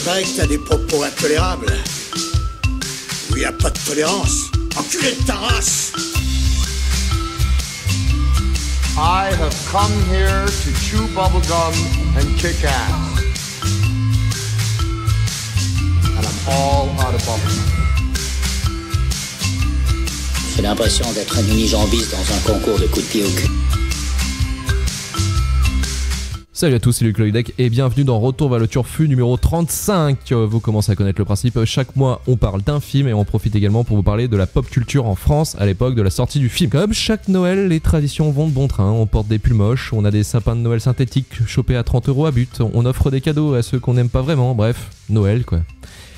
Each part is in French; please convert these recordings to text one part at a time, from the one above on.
paraît que t'as des propos intolérables. Où y a pas de tolérance. Enculé de ta race! I have come here to chew bubblegum and kick ass. And I'm all out of bubblegum. J'ai l'impression d'être un unijambiste dans un concours de coups de pied au cul. Salut à tous, c'est Luc Loïdec et bienvenue dans Retour vers le Turfu numéro 35. Vous commencez à connaître le principe, chaque mois on parle d'un film et on profite également pour vous parler de la pop culture en France à l'époque de la sortie du film. Comme chaque Noël, les traditions vont de bon train, on porte des pulls moches, on a des sapins de Noël synthétiques chopés à 30€ à but, on offre des cadeaux à ceux qu'on n'aime pas vraiment, bref, Noël quoi.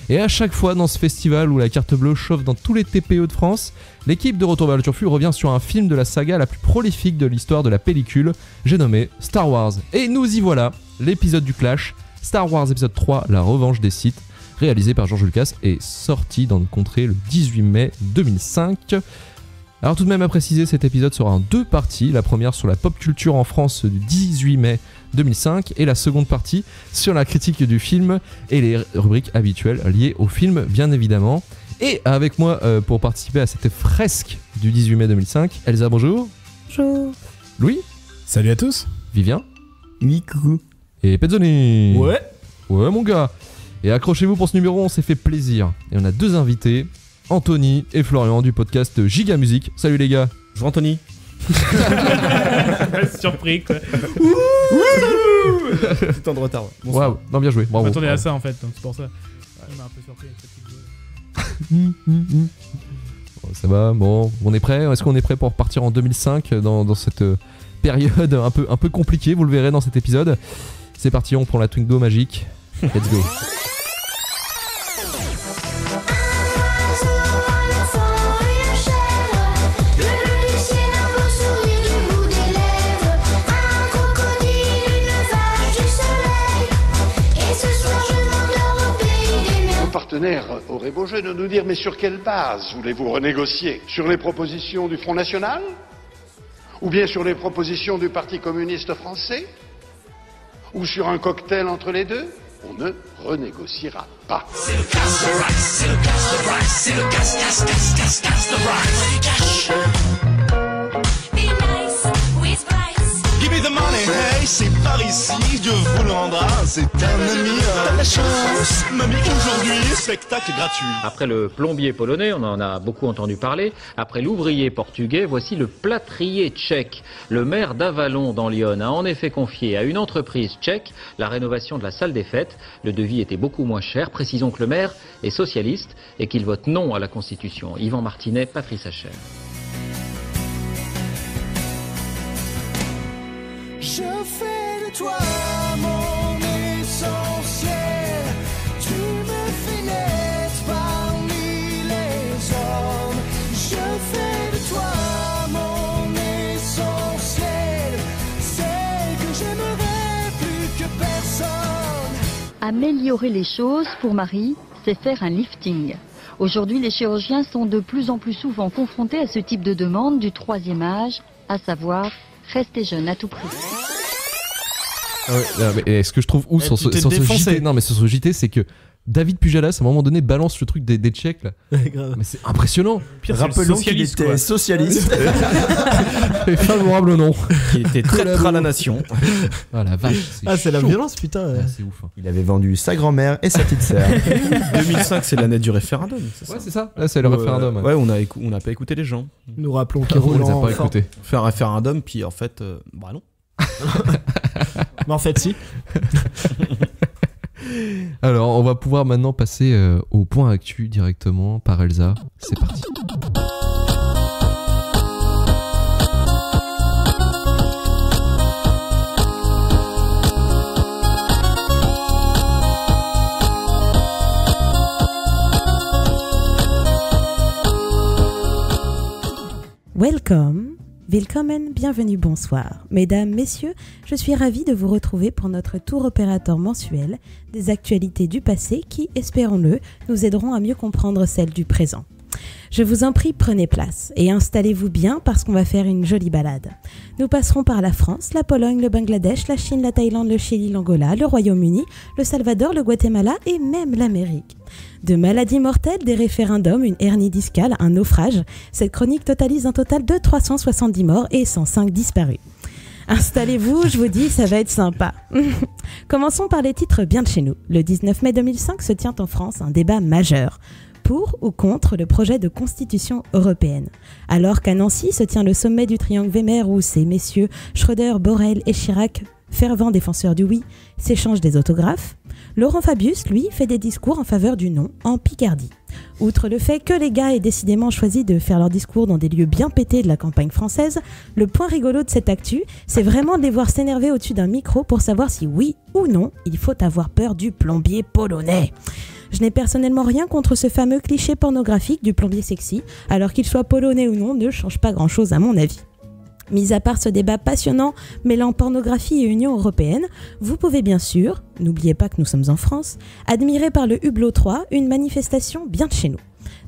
Et à chaque fois dans ce festival où la carte bleue chauffe dans tous les TPE de France, l'équipe de Retour vers le Turfu revient sur un film de la saga la plus prolifique de l'histoire de la pellicule, j'ai nommé Star Wars. Et nous y voilà, l'épisode du Clash, Star Wars épisode 3, la revanche des Sith, réalisé par George Lucas et sorti dans le contrée le 18 mai 2005. Alors tout de même à préciser, cet épisode sera en deux parties, la première sur la pop culture en France du 18 mai 2005 et la seconde partie sur la critique du film et les rubriques habituelles liées au film bien évidemment. Et avec moi pour participer à cette fresque du 18 mai 2005, Elsa bonjour. Bonjour. Louis. Salut à tous. Vivien. Oui, coucou. Et Pezzoni. Ouais mon gars. Et accrochez-vous pour ce numéro, on s'est fait plaisir. Et on a deux invités, Anthony et Florian du podcast Giga Musique. Salut les gars. Bonjour Anthony. Surpris quoi. Petit temps de retard. Waouh, non bien joué, bravo. On m'attendait à ça en fait, donc c'est pour ça. Il m'a un peu surpris avec cette petite voix. Bon, ça va, bon, on est prêt. Est-ce qu'on est prêt pour repartir en 2005 dans cette période un peu compliquée, vous le verrez dans cet épisode. C'est parti, on prend la Twingo magique. Let's go. Partenaire aurait beau jeu de nous dire mais sur quelle base voulez-vous renégocier? Sur les propositions du Front National? Ou bien sur les propositions du Parti communiste français? Ou sur un cocktail entre les deux? On ne renégociera pas. C'est le casse the rice, c'est le casse the rice, c'est le casse the rice. Give me the money, hey, c'est par ici, Dieu vous le rendra, c'est un ami, t'as la chance, mamie, aujourd'hui, spectacle gratuit. Après le plombier polonais, on en a beaucoup entendu parler, après l'ouvrier portugais, voici le plâtrier tchèque. Le maire d'Avalon dans l'Yonne a en effet confié à une entreprise tchèque la rénovation de la salle des fêtes. Le devis était beaucoup moins cher, précisons que le maire est socialiste et qu'il vote non à la Constitution. Yvan Martinet, Patrice Hacher. Je fais de toi mon essentiel, tu me fais naître parmi les hommes. Je fais de toi mon essentiel, celle que j'aimerais plus que personne. Améliorer les choses, pour Marie, c'est faire un lifting. Aujourd'hui, les chirurgiens sont de plus en plus souvent confrontés à ce type de demande du troisième âge, à savoir rester jeune à tout prix. Ah ouais, non, mais ce que je trouve ouf sur ce JT, non mais sur ce JT, c'est que David Pujalas à un moment donné balance le truc des Tchèques là. Mais c'est impressionnant. Rappelons qu'il était socialiste. Et favorable au non. Il était traître à la nation. Ah la vache. C'est la violence putain. Ah, c'est ouf. Hein. Il avait vendu sa grand-mère et sa petite sœur. 2005 c'est l'année du référendum. Ouais c'est ça. Là c'est le référendum. Ouais on n'a pas écouté les gens. Nous rappelons qu'ils on les a pas écoutés. On fait un référendum puis en fait bah non. Mais en fait si. Alors on va pouvoir maintenant passer au point actu directement par Elsa. C'est parti. Welcome. Willkommen, bienvenue, bonsoir. Mesdames, messieurs, je suis ravie de vous retrouver pour notre tour opérateur mensuel des actualités du passé qui, espérons-le, nous aideront à mieux comprendre celles du présent. Je vous en prie, prenez place et installez-vous bien parce qu'on va faire une jolie balade. Nous passerons par la France, la Pologne, le Bangladesh, la Chine, la Thaïlande, le Chili, l'Angola, le Royaume-Uni, le Salvador, le Guatemala et même l'Amérique. De maladies mortelles, des référendums, une hernie discale, un naufrage, cette chronique totalise un total de 370 morts et 105 disparus. Installez-vous, je vous dis, ça va être sympa. Commençons par les titres bien de chez nous. Le 19 mai 2005 se tient en France un débat majeur. Pour ou contre le projet de constitution européenne. Alors qu'à Nancy se tient le sommet du triangle Weimar où ces messieurs Schröder, Borrell et Chirac, fervents défenseurs du oui, s'échangent des autographes, Laurent Fabius, lui, fait des discours en faveur du non en Picardie. Outre le fait que les gars aient décidément choisi de faire leurs discours dans des lieux bien pétés de la campagne française, le point rigolo de cette actu, c'est vraiment de les voir s'énerver au-dessus d'un micro pour savoir si oui ou non, il faut avoir peur du plombier polonais. Je n'ai personnellement rien contre ce fameux cliché pornographique du plombier sexy, alors qu'il soit polonais ou non ne change pas grand-chose à mon avis. Mis à part ce débat passionnant mêlant pornographie et Union européenne, vous pouvez bien sûr, n'oubliez pas que nous sommes en France, admirer par le Hublot 3 une manifestation bien de chez nous.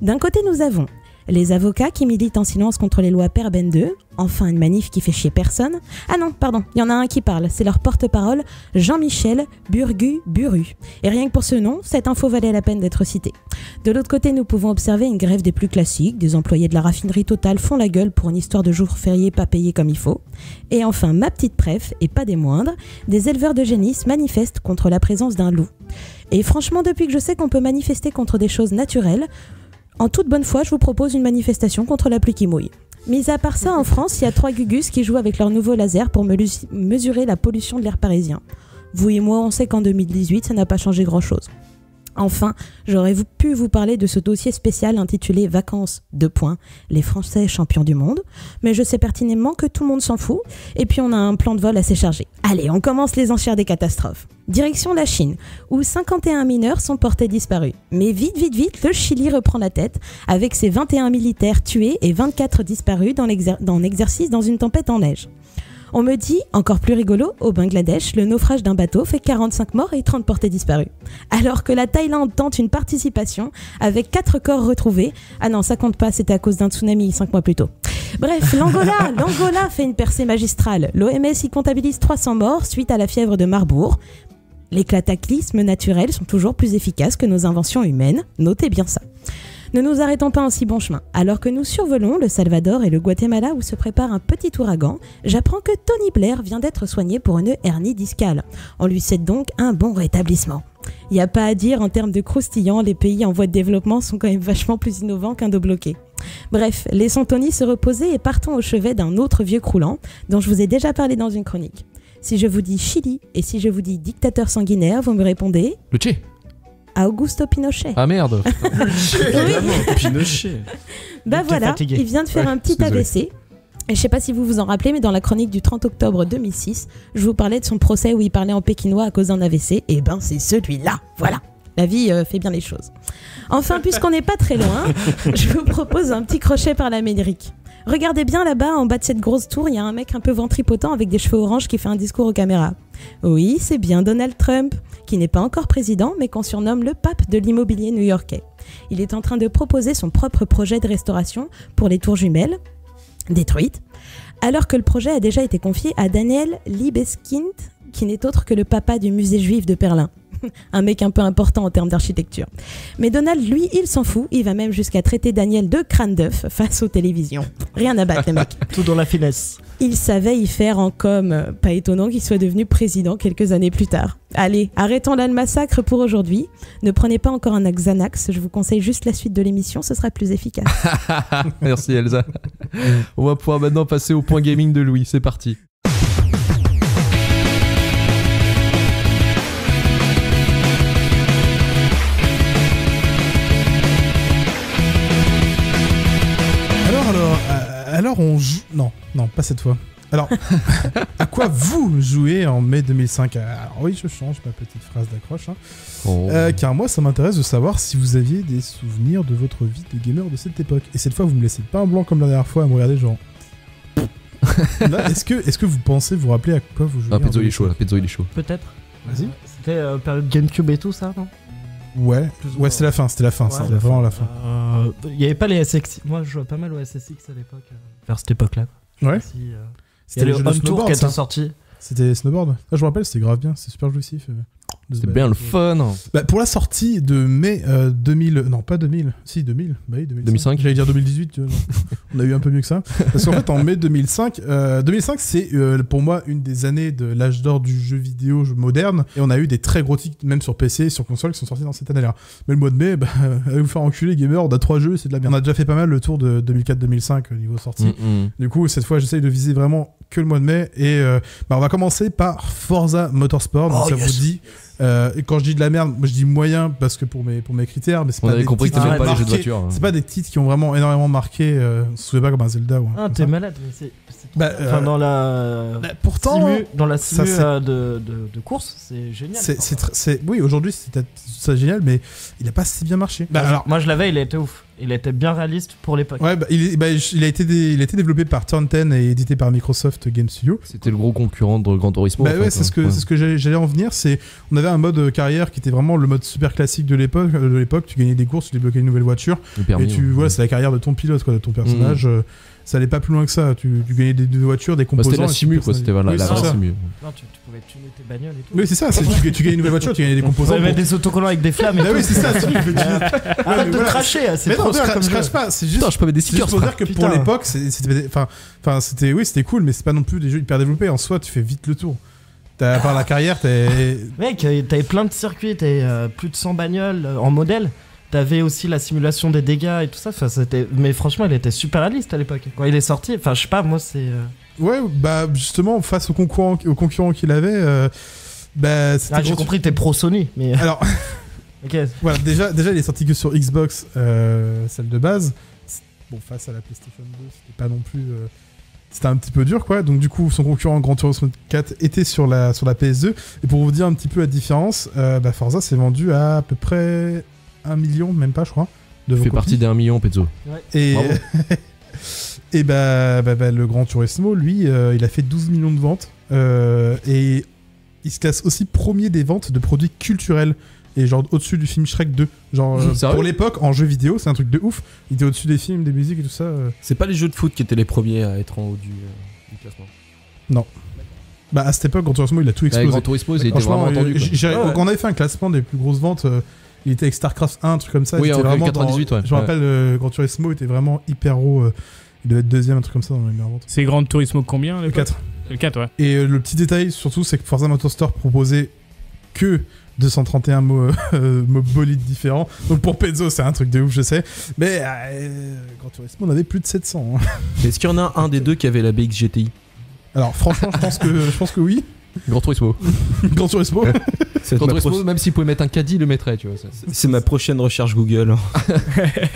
D'un côté nous avons les avocats qui militent en silence contre les lois Perben 2, enfin une manif qui fait chier personne. Ah non, pardon, il y en a un qui parle, c'est leur porte-parole, Jean-Michel Burgu-Buru. Et rien que pour ce nom, cette info valait la peine d'être citée. De l'autre côté, nous pouvons observer une grève des plus classiques, des employés de la raffinerie Total font la gueule pour une histoire de jours fériés pas payés comme il faut. Et enfin, ma petite préf, et pas des moindres, des éleveurs de génisses manifestent contre la présence d'un loup. Et franchement, depuis que je sais qu'on peut manifester contre des choses naturelles, en toute bonne foi, je vous propose une manifestation contre la pluie qui mouille. Mis à part ça, en France, il y a 3 gugus qui jouent avec leur nouveau laser pour mesurer la pollution de l'air parisien. Vous et moi, on sait qu'en 2018, ça n'a pas changé grand-chose. Enfin, j'aurais pu vous parler de ce dossier spécial intitulé « Vacances, les Français champions du monde », mais je sais pertinemment que tout le monde s'en fout, et puis on a un plan de vol assez chargé. Allez, on commence les enchères des catastrophes. Direction la Chine, où 51 mineurs sont portés disparus. Mais vite, le Chili reprend la tête, avec ses 21 militaires tués et 24 disparus dans l'exercice dans une tempête en neige. On me dit, encore plus rigolo, au Bangladesh, le naufrage d'un bateau fait 45 morts et 30 portés disparus. Alors que la Thaïlande tente une participation avec 4 corps retrouvés. Ah non, ça compte pas, c'était à cause d'un tsunami 5 mois plus tôt. Bref, l'Angola fait une percée magistrale. L'OMS y comptabilise 300 morts suite à la fièvre de Marbourg. Les cataclysmes naturels sont toujours plus efficaces que nos inventions humaines, notez bien ça. Ne nous arrêtons pas en si bon chemin. Alors que nous survolons le Salvador et le Guatemala où se prépare un petit ouragan, j'apprends que Tony Blair vient d'être soigné pour une hernie discale. On lui souhaite donc un bon rétablissement. Y a pas à dire, en termes de croustillant, les pays en voie de développement sont quand même vachement plus innovants qu'un dos bloqué. Bref, laissons Tony se reposer et partons au chevet d'un autre vieux croulant dont je vous ai déjà parlé dans une chronique. Si je vous dis Chili et si je vous dis dictateur sanguinaire, vous me répondez... Le Che. Augusto Pinochet. Ah merde. Pinochet. Bah voilà, fatigué. Il vient de faire un petit AVC. Et je sais pas si vous vous en rappelez, mais dans la chronique du 30 octobre 2006, je vous parlais de son procès où il parlait en pékinois à cause d'un AVC. Et ben c'est celui-là, voilà. La vie fait bien les choses. Enfin, puisqu'on n'est pas très loin, je vous propose un petit crochet par l'Amérique. Regardez bien là-bas, en bas de cette grosse tour, il y a un mec un peu ventripotent avec des cheveux orange qui fait un discours aux caméras. Oui, c'est bien Donald Trump, qui n'est pas encore président, mais qu'on surnomme le pape de l'immobilier new-yorkais. Il est en train de proposer son propre projet de restauration pour les tours jumelles, détruites, alors que le projet a déjà été confié à Daniel Libeskind, qui n'est autre que le papa du musée juif de Berlin. Un mec un peu important en termes d'architecture. Mais Donald, lui, il s'en fout. Il va même jusqu'à traiter Daniel de crâne d'œuf face aux télévisions. Rien à battre, les mecs. Tout dans la finesse. Il savait y faire en com. Pas étonnant qu'il soit devenu président quelques années plus tard. Allez, arrêtons là le massacre pour aujourd'hui. Ne prenez pas encore un Xanax. Je vous conseille juste la suite de l'émission. Ce sera plus efficace. Merci Elsa. On va pouvoir maintenant passer au point gaming de Louis. C'est parti. Alors on joue... Non, pas cette fois. Alors, à quoi vous jouez en mai 2005 ? Alors oui, je change ma petite phrase d'accroche. Car moi, ça m'intéresse de savoir si vous aviez des souvenirs de votre vie de gamer de cette époque. Et cette fois, vous me laissez pas un blanc comme la dernière fois à me regarder genre... Là, est-ce que vous pensez vous rappeler à quoi vous jouez ? Pezzo il est chaud, Pezzo il est chaud. Peut-être. Vas-y. C'était période GameCube et tout ça, non ? Ouais, c'était la fin, c'était vraiment la fin. Il y avait pas les SSX. Moi, je jouais pas mal au SSX à l'époque, vers cette époque-là. Ouais. C'était le Home Tour qui était sorti. C'était Snowboard. Je me rappelle, c'était grave bien, c'était super jouissif. C'était bien le fun. Pour la sortie de mai 2000, non pas 2000, si 2000, bah oui 2005. J'allais dire 2018, tu vois, non. On a eu un peu mieux que ça. Parce qu'en fait en mai 2005, 2005 c'est pour moi une des années de l'âge d'or du jeu vidéo moderne. Et on a eu des très gros titres, même sur PC et sur console, qui sont sortis dans cette année-là. Mais le mois de mai, allez vous faire enculer gamers, on a 3 jeux, c'est de la merde. On a déjà fait pas mal le tour de 2004-2005 au niveau sortie. Du coup cette fois j'essaye de viser vraiment que le mois de mai. Et on va commencer par Forza Motorsport. Donc ça vous dit... et quand je dis de la merde, moi je dis moyen parce que pour mes critères, mais c'est pas des compris que t'aimais pas les jeux de voiture. C'est pas des titres qui ont vraiment énormément marqué. On se souvient pas comme un Zelda ou un. T'es malade, mais c'est dans la. Pourtant, dans la simu de course, c'est génial. Oui, aujourd'hui c'est génial, mais il a pas si bien marché. Moi je l'avais, il était ouf. Il était bien réaliste pour l'époque. Ouais, il a été développé par Turn 10 et édité par Microsoft Game Studio. C'était le gros concurrent de Gran Turismo. Ouais, c'est ce que j'allais en venir. On avait un mode carrière qui était vraiment le mode super classique de l'époque. Tu gagnais des courses, tu débloquais une nouvelle voiture. Voilà, c'est la carrière de ton pilote, quoi, de ton personnage. Ça allait pas plus loin que ça. Tu gagnais des voitures, des composants. C'était la simu, quoi. C'était la vraie simu. Non, tu pouvais tuner tes bagnoles et tout. Oui, c'est ça. Tu gagnais une nouvelle voiture, tu gagnais des composants. Tu mettre des autocollants avec des flammes et tout. Oui, c'est ça. Arrête de cracher, c'est trop bien comme jeu. Je crache pas. C'est juste. Je peux mettre des stickers. Pour dire que pour l'époque, c'était cool, mais c'est pas non plus des jeux hyper développés. En soi, tu fais vite le tour. À part la carrière, Mec, t'avais plein de circuits, t'avais plus de 100 bagnoles en modèle. T'avais aussi la simulation des dégâts et tout ça. Mais franchement, il était super réaliste à l'époque. Quand il est sorti, je sais pas, moi c'est. Ouais, justement, face aux concurrents qu'il avait, j'ai compris, t'es pro Sony. Mais... Alors, okay. Voilà, déjà, il est sorti que sur Xbox, celle de base. Bon, face à la PlayStation 2, c'était pas non plus. C'était un petit peu dur, quoi. Donc, du coup, son concurrent Gran Turismo 4 était sur la PS2. Et pour vous dire un petit peu la différence, Forza s'est vendu à peu près 1 million, même pas, je crois. Tu fais partie des 1 million, Pezzo. Ouais. Et le Gran Turismo, lui, il a fait 12 millions de ventes. Et il se classe aussi premier des ventes de produits culturels. Et genre au-dessus du film Shrek 2. Genre, pour l'époque, en jeu vidéo, c'est un truc de ouf. Il était au-dessus des films, des musiques et tout ça. C'est pas les jeux de foot qui étaient les premiers à être en haut du classement. Non. À cette époque, Gran Turismo, il a tout explosé. Gran Turismo, il était vraiment entendu. Quand on avait fait un classement des plus grosses ventes, il était avec StarCraft 1, un truc comme ça. Oui, en 98, ouais. Je me rappelle, Gran Turismo était vraiment hyper haut. Il devait être deuxième, un truc comme ça dans les meilleures ventes. C'est Gran Turismo combien Le 4. Le 4, ouais. Et le petit détail, surtout, c'est que Forza Motorsport proposait que 231 bolides différents. Donc pour Pezzo, c'est un truc de ouf, je sais. Mais Gran Turismo, on avait plus de 700. Est-ce qu'il y en a un des deux qui avait la BX GTI ? Alors franchement, je pense que oui. Gran Turismo. Gran Turismo. Gran Turismo, même s'il pouvait mettre un caddie, il le mettrait, tu vois. C'est ma prochaine recherche Google.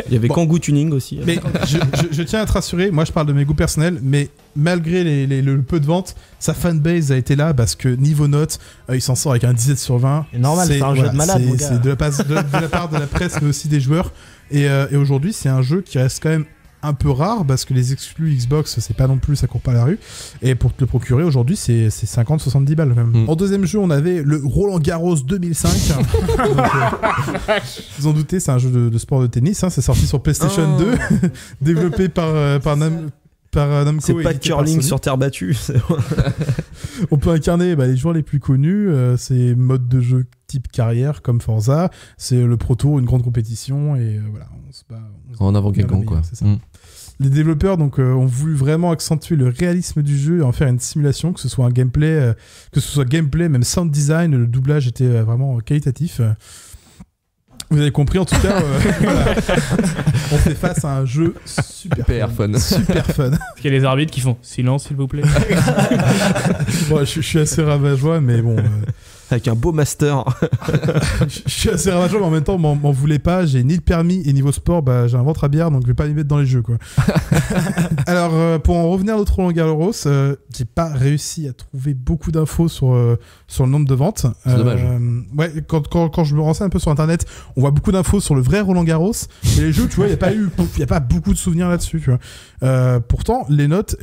Il y avait Kangoo Tuning aussi. Mais je tiens à te rassurer, moi je parle de mes goûts personnels, mais malgré le peu de ventes, sa fanbase a été là parce que niveau notes, il s'en sort avec un 17 sur 20. C'est normal, c'est un jeu de malade, mon gars. C'est de la part de la presse, mais aussi des joueurs. Et aujourd'hui, c'est un jeu qui reste quand même un peu rare parce que les exclus Xbox, c'est pas non plus, ça court pas la rue. Et pour te le procurer aujourd'hui, c'est 50-70 balles même. En deuxième jeu, on avait le Roland Garros 2005. Donc, vous en doutez, c'est un jeu de sport de tennis. C'est sorti sur PlayStation 2, développé par Namco. C'est pas curling sur terre battue. On peut incarner les joueurs les plus connus. C'est mode de jeu type carrière comme Forza. C'est le Pro Tour, une grande compétition. Et voilà, on se bat. En avant quelqu'un, quoi. C'est ça. Les développeurs ont voulu vraiment accentuer le réalisme du jeu et en faire une simulation, que ce soit gameplay, même sound design, le doublage était vraiment qualitatif. Vous avez compris en tout cas, voilà. On fait face à un jeu super fun. Super fun. Parce qu'il y a les arbitres qui font silence s'il vous plaît. Bon, je suis assez rabat-joie, mais bon. Avec un beau master. Je suis assez rabat-joie, mais en même temps, m'en voulez pas. J'ai ni le permis et niveau sport, j'ai un ventre à bière, donc je vais pas m'y mettre dans les jeux, quoi. Alors, pour en revenir à notre Roland Garros, j'ai pas réussi à trouver beaucoup d'infos sur le nombre de ventes. C'est dommage. Ouais, quand je me renseigne un peu sur internet, on voit beaucoup d'infos sur le vrai Roland Garros. Et les jeux, tu vois, il y a pas beaucoup de souvenirs là-dessus, tu vois. Pourtant, les notes,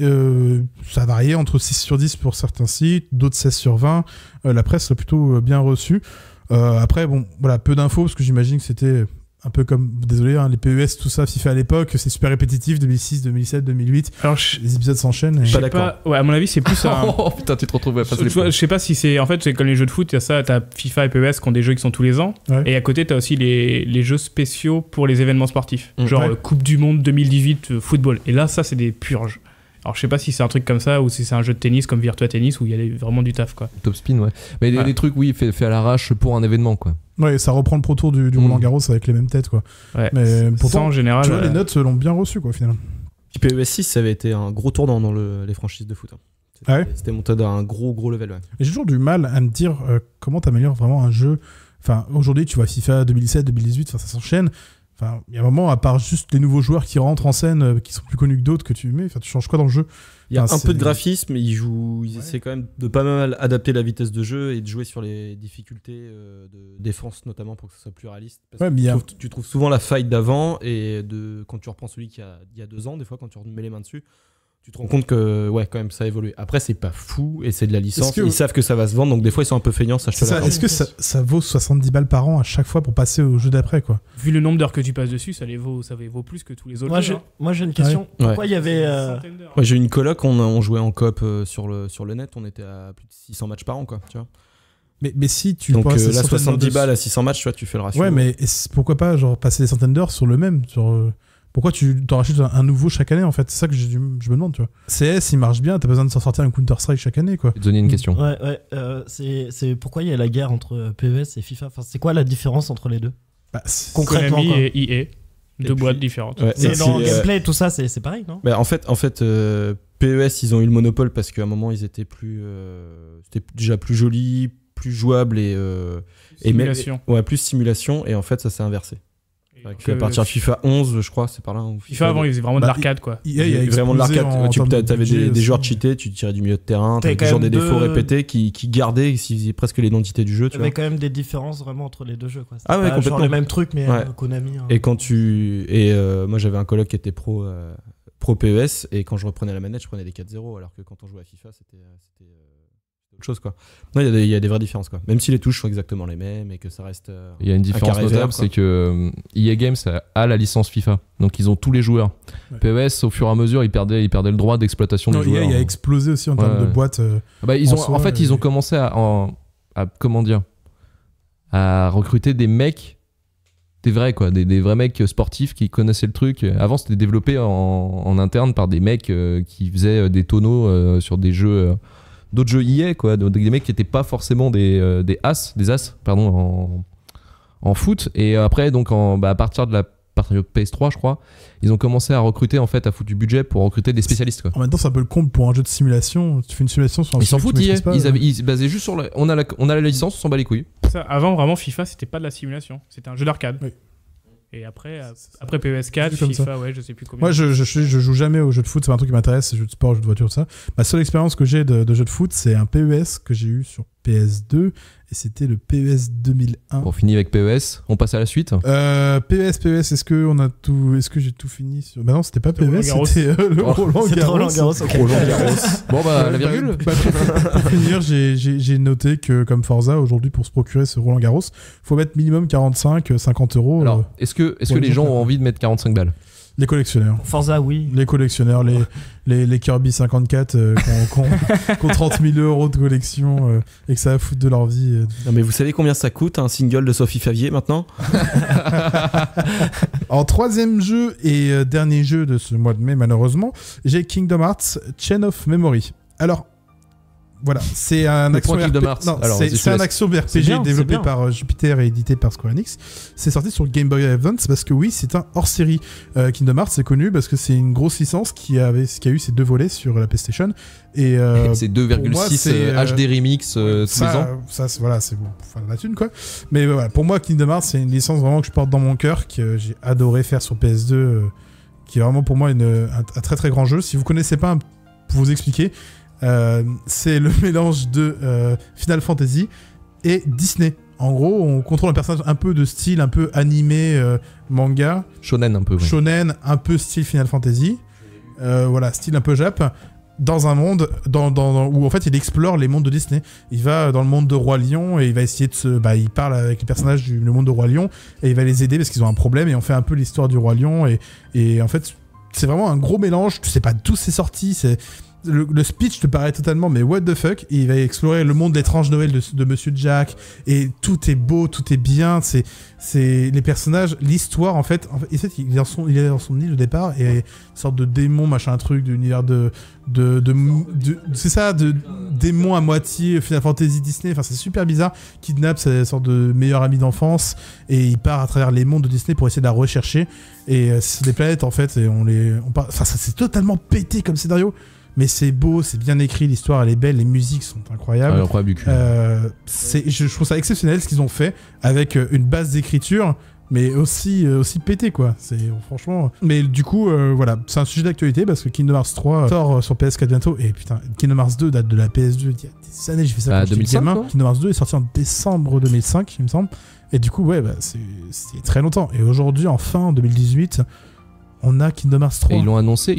ça variait entre 6 sur 10 pour certains sites, d'autres 16 sur 20. La presse l'a plutôt bien reçu. Après, bon, voilà, peu d'infos parce que j'imagine que c'était un peu comme, désolé, hein, les PES, tout ça, FIFA à l'époque, c'est super répétitif, 2006, 2007, 2008. Alors, les épisodes s'enchaînent. Je sais pas, ouais, à mon avis, c'est plus un. Oh putain, tu te retrouves à passer les Je sais pas si c'est. En fait, c'est comme les jeux de foot, t'as FIFA et PES qui ont des jeux qui sont tous les ans. Ouais. Et à côté, t'as aussi les jeux spéciaux pour les événements sportifs. Genre Ouais. Coupe du Monde 2018 football. Et là, ça, c'est des purges. Alors, je sais pas si c'est un truc comme ça ou si c'est un jeu de tennis comme Virtua Tennis où il y a vraiment du taf, quoi. Top spin, ouais. Mais des trucs, oui, fait à l'arrache pour un événement, quoi. Ouais, ça reprend le Pro Tour du Roland Garros avec les mêmes têtes, quoi. Ouais. Mais pourtant, ça, en général, tu vois, les notes l'ont bien reçu, quoi, finalement. Puis PES 6, ça avait été un gros tournant dans les franchises de foot. C'était monté à un gros level, ouais. Et j'ai toujours du mal à me dire comment t'améliores vraiment un jeu. Enfin, aujourd'hui, tu vois FIFA 2017, 2018, ça s'enchaîne. Enfin, il y a un moment, à part juste les nouveaux joueurs qui rentrent en scène, qui sont plus connus que d'autres, que tu mets, enfin, tu changes quoi dans le jeu? Il y a un peu de graphisme, ils essaient quand même de pas mal adapter la vitesse de jeu et de jouer sur les difficultés de défense, notamment pour que ce soit plus réaliste. Parce que tu trouves souvent la faille d'avant et quand tu reprends celui qui il y a 2 ans, des fois, quand tu remets les mains dessus, tu te rends compte que quand même ça a évolué. Après, c'est pas fou et c'est de la licence. Ils savent que ça va se vendre, donc des fois ils sont un peu feignants. Est-ce que ça vaut 70 balles par an à chaque fois pour passer au jeu d'après, quoi? Vu le nombre d'heures que tu passes dessus, ça vaut plus que tous les autres. Moi j'ai une question. Pourquoi il y avait j'ai eu une coloc, on jouait en coop sur le net, on était à plus de 600 matchs par an, quoi, tu vois. Mais si tu donc là 70 balles à 600 matchs, tu vois, tu fais le ratio. Ouais, mais pourquoi pas genre passer des centaines d'heures sur le même pourquoi tu t'en rachètes un nouveau chaque année, en fait? C'est ça que je me demande, tu vois. CS, il marche bien, t'as besoin de s'en sortir un Counter-Strike chaque année, quoi. Je vais te donner une question. Ouais, c'est pourquoi il y a la guerre entre PES et FIFA? Enfin, c'est quoi la différence entre les deux? Concrètement, Konami et EA, deux boîtes différentes. Ouais, et dans le gameplay, tout ça, c'est pareil, non? En fait, PES, ils ont eu le monopole parce qu'à un moment, ils étaient c'était déjà plus joli, plus jouable et simulation. Plus simulation, et en fait, ça s'est inversé. À partir de FIFA 11, je crois, c'est par là. FIFA avant, ils faisaient vraiment de l'arcade, quoi. Il y a vraiment de l'arcade. T'avais des joueurs cheatés, tu tirais du milieu de terrain, t'avais toujours des défauts répétés qui gardaient presque l'identité du jeu. Il y avait quand même des différences vraiment entre les deux jeux, quoi. Ah ouais, complètement. Genre le même truc, mais Konami. Et moi, j'avais un coloc qui était pro PES, et quand je reprenais la manette, je prenais des 4-0, alors que quand on jouait à FIFA, c'était autre chose, quoi. Non, il y a des vraies différences, quoi. Même si les touches sont exactement les mêmes et que ça reste. Il y a une différence notable, c'est que EA Games a la licence FIFA, donc ils ont tous les joueurs. Ouais. PES, au fur et à mesure, ils perdaient le droit d'exploitation des joueurs. EA a explosé aussi en termes de boîtes. Ils ont commencé à recruter des mecs, des vrais, quoi, des vrais mecs sportifs qui connaissaient le truc. Avant, c'était développé en interne par des mecs qui faisaient des tonneaux sur des jeux. D'autres jeux EA, quoi, des mecs qui n'étaient pas forcément des as en foot. Et après, donc, à partir de la période PS3, je crois, ils ont commencé à recruter, en fait, à foutre du budget pour recruter des spécialistes, quoi. En même temps, c'est un peu le comble pour un jeu de simulation. Tu fais une simulation sur un jeu. Ils s'en foutent, ils se basaient juste sur on a la licence, on s'en bat les couilles. Ça, avant, vraiment, FIFA, c'était pas de la simulation, c'était un jeu d'arcade. Oui. Et après PES 4, FIFA, je sais plus combien. Moi, je joue jamais aux jeux de foot, c'est pas un truc qui m'intéresse, c'est jeux de sport, jeux de voiture, tout ça. Ma seule expérience que j'ai de jeux de foot, c'est un PES que j'ai eu sur PS2, et c'était le PES 2001. On finit avec PES, on passe à la suite. PES, est-ce que j'ai tout fini sur... Bah non, c'était pas PES, c'était le Roland Garros. Bon, la virgule. Pour finir, j'ai noté que, comme Forza, aujourd'hui, pour se procurer ce Roland Garros, faut mettre minimum 45-50 euros. Alors, est-ce que les gens ont envie de mettre 45 balles? Les collectionneurs. Forza, oui. Les collectionneurs, les Kirby 54 qui ont 30 000 euros de collection et que ça va foutre de leur vie. Non, mais vous savez combien ça coûte un single de Sophie Favier maintenant? En troisième jeu et dernier jeu de ce mois de mai, malheureusement, j'ai Kingdom Hearts Chain of Memory. Alors, voilà, c'est un action RPG développé par Jupiter et édité par Square Enix. C'est sorti sur Game Boy Advance parce que oui, c'est un hors-série. Kingdom Hearts, c'est connu parce que c'est une grosse licence qui a eu ses 2 volets sur la PlayStation. Et c'est 2,6 HD remix tous les ans. Ça, c'est bon, enfin la thune, quoi. Mais voilà, pour moi, Kingdom Hearts, c'est une licence vraiment que je porte dans mon cœur, que j'ai adoré faire sur PS2, qui est vraiment pour moi un très très grand jeu. Si vous connaissez pas, pour vous expliquer. C'est le mélange de Final Fantasy et Disney. En gros, on contrôle un personnage un peu de style, un peu animé, manga. Shonen un peu. Ouais. Shonen, un peu style Final Fantasy. Voilà, style un peu Jap. dans un monde où en fait il explore les mondes de Disney. Il va dans le monde de Roi Lion et il va essayer il parle avec les personnages du monde de Roi Lion et il va les aider parce qu'ils ont un problème et on fait un peu l'histoire du Roi Lion et en fait c'est vraiment un gros mélange. Tu sais pas d'où c'est sorti, c'est le speech te paraît totalement mais what the fuck, et il va explorer le monde d'étrange Noël de Monsieur Jack et tout est beau, tout est bien, c'est les personnages, l'histoire en fait il est dans son île au départ et une sorte de démon machin truc d'univers c'est ça, de démon à moitié Final Fantasy Disney, enfin c'est super bizarre, kidnappe sa sorte de meilleur ami d'enfance et il part à travers les mondes de Disney pour essayer de la rechercher et c'est des planètes en fait et enfin ça c'est totalement pété comme scénario. Mais c'est beau, c'est bien écrit, l'histoire elle est belle, les musiques sont incroyables. Je trouve ça exceptionnel ce qu'ils ont fait avec une base d'écriture, mais aussi pété quoi. C'est franchement. Mais du coup, voilà, c'est un sujet d'actualité parce que Kingdom Hearts 3 sort sur PS4 bientôt. Et putain, Kingdom Hearts 2 date de la PS2 il y a des années, j'ai fait ça quand j'étais gamin. Kingdom Hearts 2 est sorti en décembre 2005, il me semble. Et du coup, ouais, c'est très longtemps. Et aujourd'hui, enfin, en 2018. On a Kingdom Hearts 3. Et ils l'ont annoncé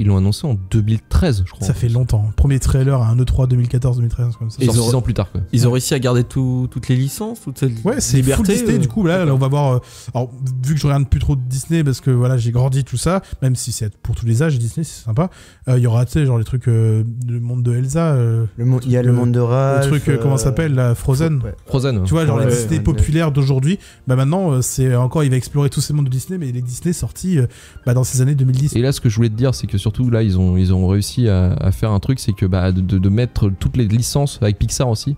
en 2013, je crois. Ça fait longtemps. Premier trailer à un E3 2014-2013, comme ça. 6 ans plus tard, quoi. Ils ont réussi à garder toutes les licences, toute cette ouais, c'est liberté. Full Disney, du coup, là, on va voir. Alors, vu que je regarde plus trop de Disney, parce que voilà, j'ai grandi tout ça, même si c'est pour tous les âges, Disney, c'est sympa. Il y aura, tu sais, genre les trucs, le monde de Elsa. Il y a le monde de Ralph. Le truc, comment ça s'appelle, là, Frozen. Frozen. Tu vois, genre les Disney populaires d'aujourd'hui. Bah maintenant, c'est encore, il va explorer tous ces mondes de Disney, mais les Disney sortis dans ces années 2010. Et là, ce que je voulais te dire, c'est que surtout là, ils ont réussi à faire un truc, c'est que de mettre toutes les licences avec Pixar aussi,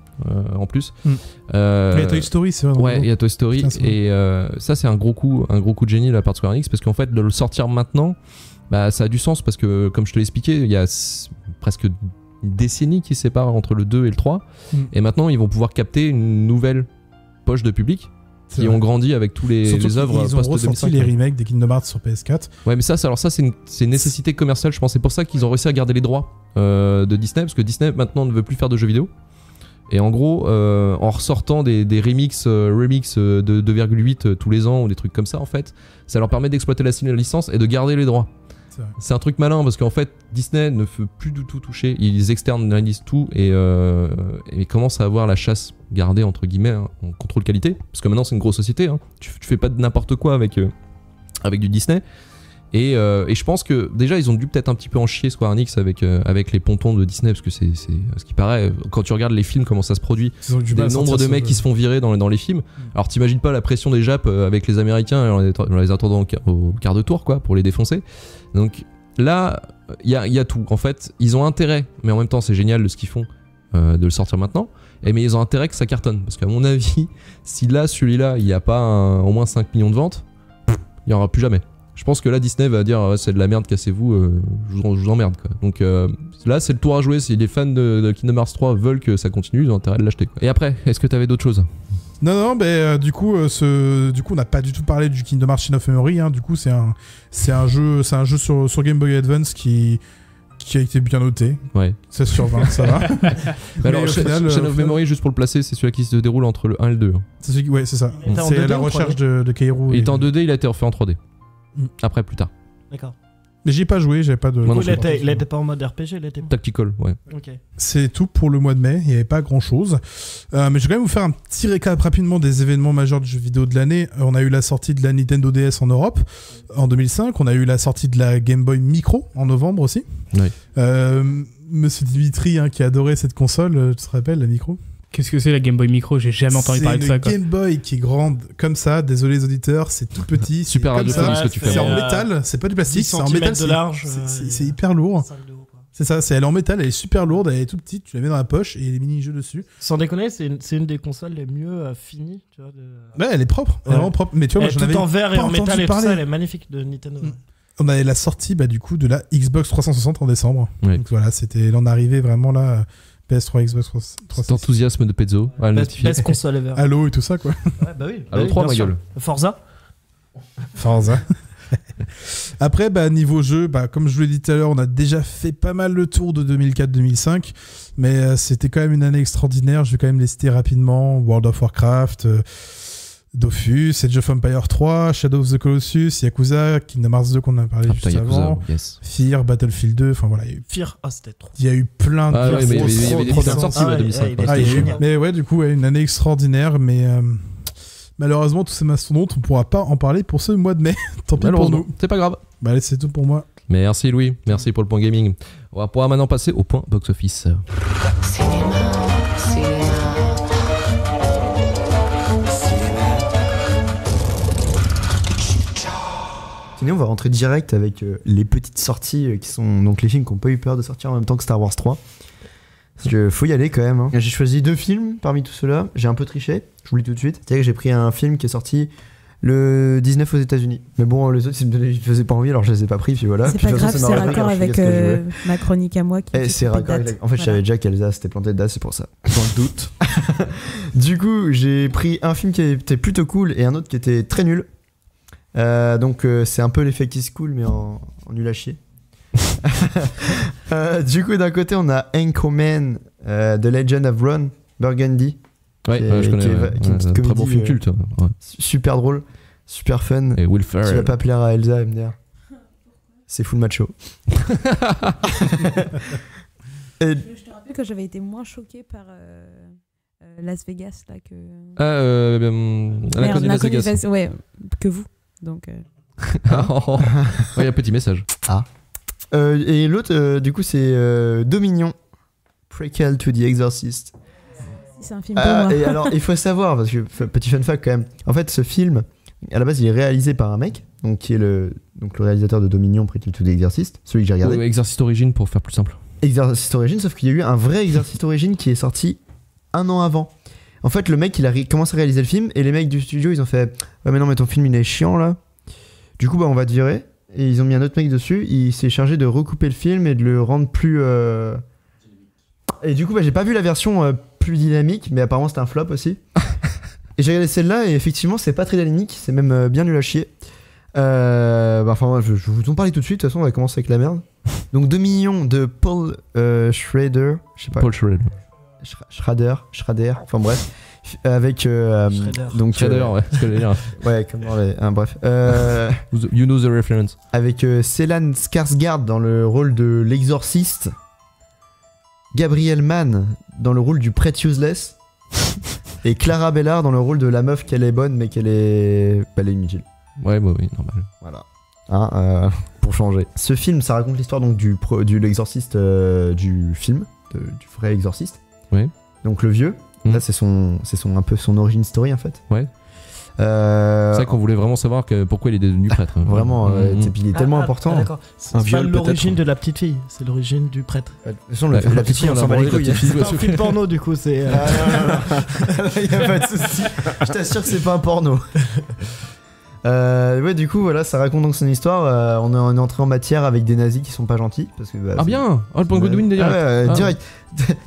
en plus. Il y a Toy Story, c'est vrai. Ouais, il y a Toy Story. Putain, et ça, c'est un gros coup de génie de la part de Square Enix, parce qu'en fait, de le sortir maintenant, ça a du sens, parce que, comme je te l'ai expliqué, il y a presque une décennie qui sépare entre le 2 et le 3. Et maintenant, ils vont pouvoir capter une nouvelle poche de public. Qui ont grandi avec tous les œuvres post-2005. Ils ont ressorti les remakes des Kingdom Hearts sur PS4. Ouais, mais ça c'est une nécessité commerciale, je pense. C'est pour ça qu'ils ont réussi à garder les droits de Disney, parce que Disney maintenant ne veut plus faire de jeux vidéo. Et en gros, en ressortant des remix de 2,8 tous les ans ou des trucs comme ça, en fait, ça leur permet d'exploiter la licence et de garder les droits. C'est un truc malin parce qu'en fait Disney ne veut plus du tout toucher, ils externalisent tout et commencent à avoir la chasse gardée entre guillemets en contrôle qualité, parce que maintenant c'est une grosse société, tu fais pas de n'importe quoi avec du Disney et je pense que déjà ils ont dû peut-être un petit peu en chier Square Enix avec les pontons de Disney, parce que c'est ce qui paraît quand tu regardes les films comment ça se produit, des nombres de mecs qui se font virer dans les films. Alors t'imagines pas la pression des Japs avec les Américains en les attendant au quart de tour quoi pour les défoncer. Donc là il y a tout en fait, ils ont intérêt, mais en même temps c'est génial de ce qu'ils font de le sortir maintenant, mais ils ont intérêt que ça cartonne, parce qu'à mon avis si là celui-là il n'y a pas au moins 5 millions de ventes, il n'y aura plus jamais. Je pense que là Disney va dire c'est de la merde, cassez-vous, je vous emmerde quoi. Donc là c'est le tour à jouer, si les fans de Kingdom Hearts 3 veulent que ça continue, ils ont intérêt de l'acheter quoi. Et après, est-ce que t'avais d'autres choses? Non, du coup on n'a pas du tout parlé du Kingdom Hearts Chain of Memory, du coup c'est un jeu sur Game Boy Advance qui a été bien noté. Ouais. 16 sur 20, ça va. Alors, Chain of Memory, juste pour le placer, c'est celui qui se déroule entre le 1 et le 2. Ouais, c'est ça. C'est la recherche de Kaoru. Il était en 2D, il a été refait en 3D. Après, plus tard. D'accord. Mais j'y ai pas joué, j'avais pas de... Il était pas en mode RPG, il était... Tactical, ouais. Ok. C'est tout pour le mois de mai, il n'y avait pas grand chose. Mais je vais quand même vous faire un petit récap rapidement des événements majeurs du jeu vidéo de l'année. On a eu la sortie de la Nintendo DS en Europe en 2005, on a eu la sortie de la Game Boy Micro en novembre aussi. Oui. Monsieur Dimitri qui adorait cette console, tu te rappelles la Micro ? Qu'est-ce que c'est la Game Boy Micro? J'ai jamais entendu parler de ça. C'est une Game Boy qui est grande comme ça. Désolé les auditeurs, c'est tout petit. Super radiophonique ce que tu fais. C'est en métal, c'est pas du plastique, c'est en métal. De large. C'est hyper lourd. C'est ça, elle est en métal, elle est super lourde, elle est toute petite, tu la mets dans la poche et il y a des mini-jeux dessus. Sans déconner, c'est une des consoles les mieux finies. Tu vois, Ouais, elle est propre, elle est vraiment propre. Mais tu vois, moi, j'en avais tout en verre et en métal et tout ça, elle est magnifique de Nintendo. On avait la sortie du coup de la Xbox 360 en décembre. Oui. Donc voilà, c'était l'en arrivée vraiment là. PS3, Xbox 360. Cet enthousiasme de Pezzo. Best console ever. Halo et tout ça quoi. Ouais, bah oui. Halo 3 ma gueule. Forza. Après niveau jeu, comme je vous l'ai dit tout à l'heure, on a déjà fait pas mal le tour de 2004-2005, mais c'était quand même une année extraordinaire. Je vais quand même les citer rapidement. World of Warcraft, Dofus, Age of Empires 3, Shadow of the Colossus, Yakuza, Kingdom Hearts 2 qu'on a parlé juste avant, Fear, Battlefield 2, enfin voilà. Fear, c'était trop. Il y a eu plein de il y avait des films sortis en 2005. Mais ouais, du coup, une année extraordinaire, mais malheureusement, tous ces mastodontes, on pourra pas en parler pour ce mois de mai. Tant pis pour nous. C'est pas grave. Bah allez, c'est tout pour moi. Merci Louis, merci pour le point gaming. On va pouvoir maintenant passer au point box-office. Sinon, on va rentrer direct avec les petites sorties qui sont donc les films qui n'ont pas eu peur de sortir en même temps que Star Wars 3. Parce que faut y aller quand même. Hein. J'ai choisi 2 films parmi tout cela. J'ai un peu triché, je vous le dis tout de suite. C'est-à-dire que j'ai pris un film qui est sorti le 19 aux États-Unis. Mais bon, les autres, ils me faisaient pas envie, alors je les ai pas pris, puis voilà. C'est puis, pas grave, c'est raccord avec ma chronique à moi. C'est raccord avec... En fait, je savais déjà qu'Elsa s'était plantée de date, c'est pour ça. Dans le doute. Du coup, j'ai pris un film qui était plutôt cool et un autre qui était très nul. Donc c'est un peu l'effet Kiss Cool mais en nul à chier. Du coup d'un côté on a Anchorman, The Legend of Ron Burgundy, je connais, qui est une petite très comédie, bon film culte. Super drôle, super fun. Et Will Ferrell. Qui va pas plaire à Elsa MDR. C'est full macho. Je te rappelle que j'avais été moins choquée par Las Vegas là que. L'inconnu de Las Vegas. Ouais, que vous. Donc. Il y a un petit message. Et l'autre, du coup, c'est Dominion, Prequel to the Exorcist. C'est un film pour moi. Et alors, il faut savoir, parce que petit fun fact quand même. En fait, ce film, à la base, il est réalisé par un mec, donc qui est le réalisateur de Dominion, Prequel to the Exorcist, celui que j'ai regardé. Exorcist Origin pour faire plus simple. Exorcist Origin, sauf qu'il y a eu un vrai Exorcist Origin qui est sorti 1 an avant. En fait, le mec, il a commencé à réaliser le film et les mecs du studio, ils ont fait ouais, mais non, mais ton film, il est chiant là. Du coup, bah, on va te virer. Et ils ont mis un autre mec dessus. Il s'est chargé de recouper le film et de le rendre plus. Et du coup, bah, j'ai pas vu la version plus dynamique, mais apparemment, c'était un flop aussi. Et j'ai regardé celle-là et effectivement, c'est pas très dynamique. C'est même bien nul à chier. Enfin, je vous en parler tout de suite. De toute façon, on va commencer avec la merde. Donc, 2 millions de Paul Schrader. Je sais pas. Paul Schrader. Schrader, enfin bref, avec donc Schrader, ouais, ce que j'allais dire. Ouais, comme dans les, bref. You know the reference. Avec Stellan Skarsgård dans le rôle de l'exorciste, Gabriel Mann dans le rôle du prêtre useless, et Clara Bellard dans le rôle de la meuf qu'elle est bonne mais qu'elle est inutile. Ouais, bah oui, normal. Voilà. Hein, pour changer. Ce film, ça raconte l'histoire donc du l'exorciste du film, du vrai exorciste. Ouais. Donc le vieux, là c'est un peu son origin story en fait. Ouais. C'est vrai qu'on voulait vraiment savoir pourquoi il est devenu prêtre. Vraiment, il est tellement important. D'accord. C'est pas l'origine de la petite fille, c'est l'origine du prêtre. De toute façon, la petite fille, on s'en bat les couilles. C'est pas un film porno du coup, c'est. Il y a pas de souci. Je t'assure que c'est pas un porno. Ouais, du coup, voilà, ça raconte donc son histoire. On est entré en matière avec des nazis qui sont pas gentils. Parce que, bien! Oh, le point Godwin d'ailleurs! Direct.